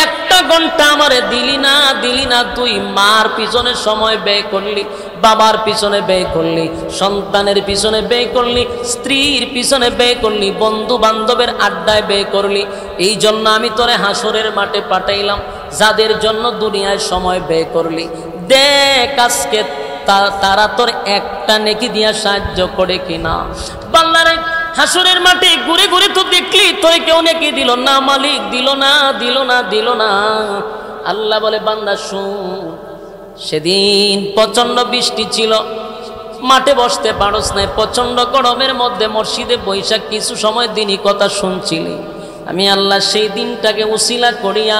একটা ঘন্টা আমারে দিলি না, দিলি না। তুই মার পিছনে সময় ব্যয় করলি, বাবার পিছনে ব্যয় করলি, সন্তানের পিছনে ব্যয় করলি, স্ত্রীর পিছনে ব্যয় করলি, বন্ধু বান্ধবের আড্ডায় ব্যয় করলি। এই জন্য আমি তোরে হাসরের মাঠে পাঠাইলাম, যাদের জন্য দুনিয়ায় সময় ব্যয় করলি। দেখ আজকে তারা তোর একটা নেকি দিয়া সাহায্য করে কিনা। বাংলারে হাসরের মাঠে ঘুরে ঘুরে তো দেখলি তোরে কেউ নেকি দিল না, মালিক দিল না, দিল না, দিল না। আল্লাহ বলে বান্দা শুন, সেদিন প্রচন্ড বৃষ্টি ছিল, মাঠে বসতে পারস নাই, প্রচন্ড গরমের মধ্যে মসজিদে বৈশাখ কিছু সময় দিনই কথা শুনছিলি, আমি আল্লাহ সেই দিনটাকে উসিলা করিয়া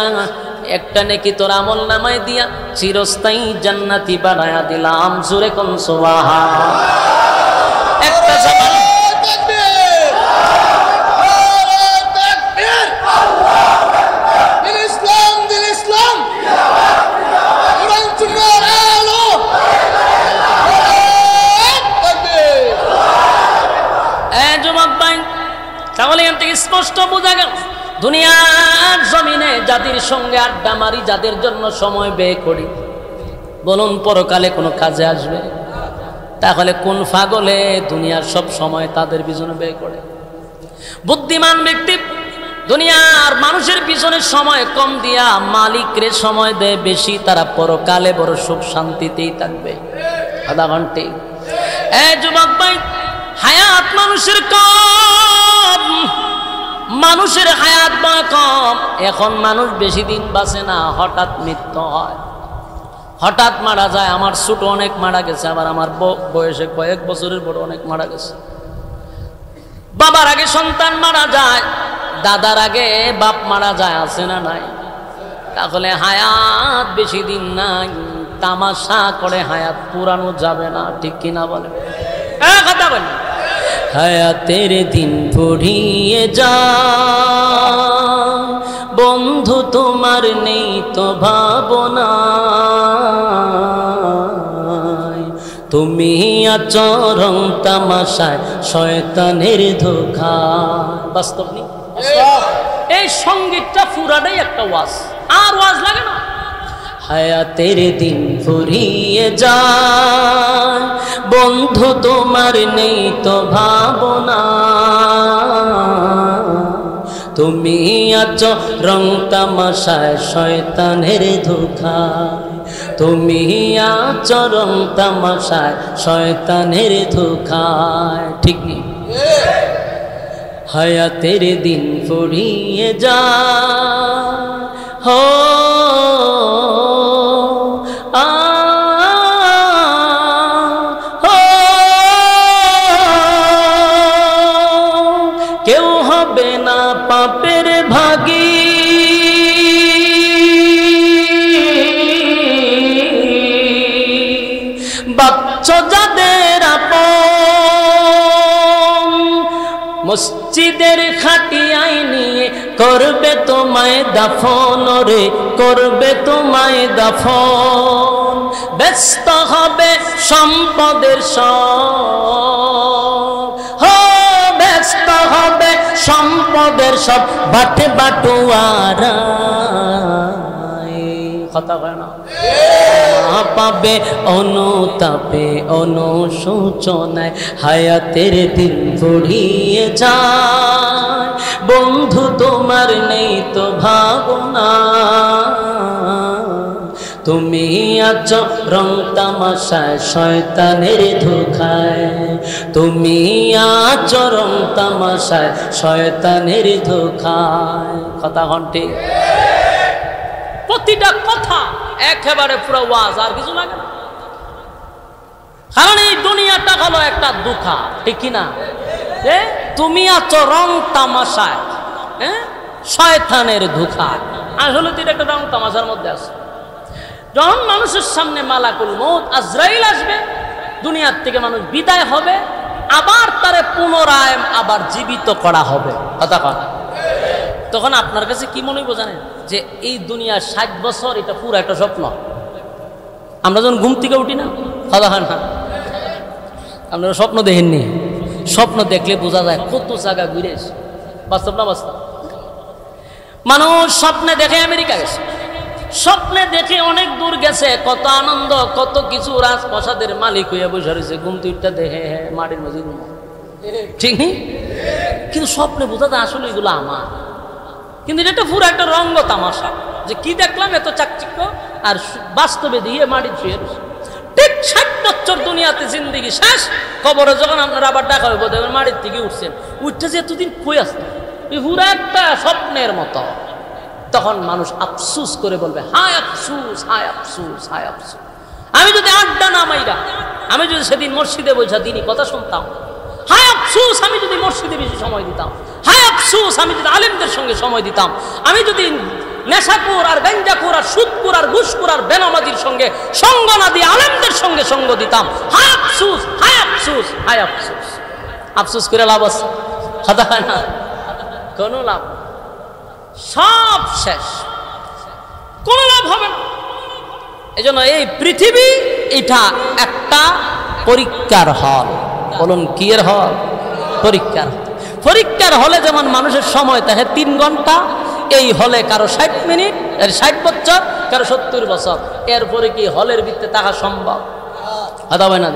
একটা নেকি তোর আমল নামায় দিয়া চিরস্থায়ী জান্নাতি বানায়া দিলাম। জোরে কোন সুবহানাল্লাহ। একটা জবান তাহলে এখান থেকে স্পষ্ট বোঝা গেল দুনিয়ার জমিনে যাদের সঙ্গে আড্ডা মারি, যাদের জন্য সময় ব্যয় করি, বলুন পরকালে কোনো কাজে আসবে? তাহলে কোন পাগলে দুনিয়ার সব সময় তাদের পিছনে ব্যয় করে? বুদ্ধিমান ব্যক্তি দুনিয়ার মানুষের পিছনে সময় কম দিয়া মালিকরে সময় দেয় বেশি, তারা পরকালে বড় সুখ শান্তিতেই থাকবে। আধা ঘন্টে যুবক ভাই, হায়াত মানুষের কম, মানুষের হায়াত বা কম। এখন মানুষ বেশি দিন বাঁচে না, হঠাৎ মৃত্যু হয়, হঠাৎ মারা যায়। আমার ছোট অনেক মারা গেছে, আবার আমার বয়সে কয়েক বছরের বড় অনেক মারা গেছে। বাবার আগে সন্তান মারা যায়, দাদার আগে বাপ মারা যায়, আছে না নাই? তাহলে হায়াত বেশি দিন নাই, তামাশা করে হায়াত পুরানো যাবে না, ঠিক কিনা বলে? কথা বলি, হায়াতের দিন ফুরিয়ে যা বন্ধু, তোমার নেই তো ভাবনা, তুমি আছো রং তামাশায় শয়তানের ধোঁকা। বাস্তব নেই? এই সঙ্গীতটা পুরাটাই একটা ওয়াজ, আর ওয়াজ লাগে না। হায়াতের দিন ফুরিয়ে যায় বন্ধু, তোমার নেই তো ভাবনা, তুমি আছো রং তামাশায় শয়তানের ধোঁকায়, তুমি আছো রং তামাশায় শয়তানের ধোঁকায়, ঠিক নেই? হায়াতের দিন ফুরিয়ে যায়, হো কেউ হবে না পাপের ভাগী, বাচ্চা যাদের আপন, মসজিদের খাটিয়ায় নিয়ে করবে তোমায় দাফন রে, করবে তোমায় দাফন। ব্যস্ত হবে সম্পদের সব, ব্যস্ত হবে সম্পদের সব, বাটে বাটুয়ারা। কথা হয় না? পাবে অনুতাপে অনুশোচনায় হায়াতের দিন ফুরিয়ে যায় বন্ধু, তোমার নেই তো ভাবনা, তুমি আছো রং তামাশায় শয়তানের ধোঁকায়, তুমি আছো রং তামাশায় শয়তানের ধোঁকায়। কথা ঘন্টে, প্রতিটা কথা একেবারে পুরো ওয়াজ, আর কিছু লাগে না। কারণ এই দুনিয়াটা হলো একটা ধোঁকা, ঠিক কিনা? তুমি আছো রং তামাশায় শয়তানের ধোঁকায়। আসলে তুই একটা রং তামাশার মধ্যে আছে। যখন মানুষের সামনে মালাকুল মউত আজরাইল আসবে, দুনিয়ার থেকে মানুষ বিদায় হবে, আবার তারে পুনরায় আবার জীবিত করা হবে। কথা কথা, তখন আপনার কাছে কি মনে হইব জানেন? যে এই দুনিয়ার 60 বছর এটা পুরো একটা স্বপ্ন। আমরা যখন ঘুম থেকে উঠি না, কথা হয় না, আপনারা স্বপ্ন দেখেননি? স্বপ্ন দেখলে বোঝা যায় কত জায়গা ঘুরে এসে। বাস্তব না বাস্তব? মানুষ স্বপ্নে দেখে আমেরিকা গেছে, স্বপ্নে দেখে অনেক দূর গেছে, কত আনন্দ, কত কিছু, রাজপ্রাসাদের মালিক হইয়া বসে রয়েছে, ঘুম তুইটা দেখে মাটির মাঝে ঘুম, ঠিক নেই? কিন্তু স্বপ্নে বোঝা যায় আসলে এগুলো আমার। কিন্তু এটা পুরো একটা রঙ্গ তামাশা, যে কি দেখলাম এত চাকচিক্য, আর বাস্তবে দিয়ে মাটি ছুঁয়ে রয়েছে। ঠিক 60 বছর দুনিয়াতে জিন্দিগি শেষ, কবরে যখন আপনারা আবার ডাকা হইব, দেখবেন মাটির থেকে উঠছেন, উঠতে যে এতদিন কই আসতেন, পুরো একটা স্বপ্নের মতো। তখন মানুষ আফসুস করে বলবে, হায় আফসুস, হায় আফসুস, হায় আফসুস। আমি যদি আড্ডা না মাইরা, আমি যদি সেদিন মসজিদে বসে দিনই কথা শুনতাম, হায় আফসুস আমি যদি মসজিদে বেশি সময় দিতাম, হায় আফসুস আমি যদি আলেমদের সঙ্গে সময় দিতাম, আমি যদি নেশাকুর আর গাঞ্জাকুর আর সুদকুর আর ঘুষকুর আর বেনামাজির সঙ্গে সঙ্গ না দিয়ে আলেমদের সঙ্গে সঙ্গ দিতাম, হায় আফসুস, হায় আফসুস, হায় আফসুস। আফসুস করে লাভ আছে? কথা হয় না, কোনো লাভ, সব শেষ, কোনো লাভ হবে না। এই জন্য এই পৃথিবী এটা একটা পরীক্ষার হল। বলুন কি এর হল? পরীক্ষার। পরীক্ষার হলে যেমন মানুষের সময় থাকে 3 ঘন্টা, এই হলে কারো 60 মিনিট, 60 বছর, কারো 70 বছর। এরপরে কি হলের ভিতরে থাকা সম্ভব? কথা হয় না?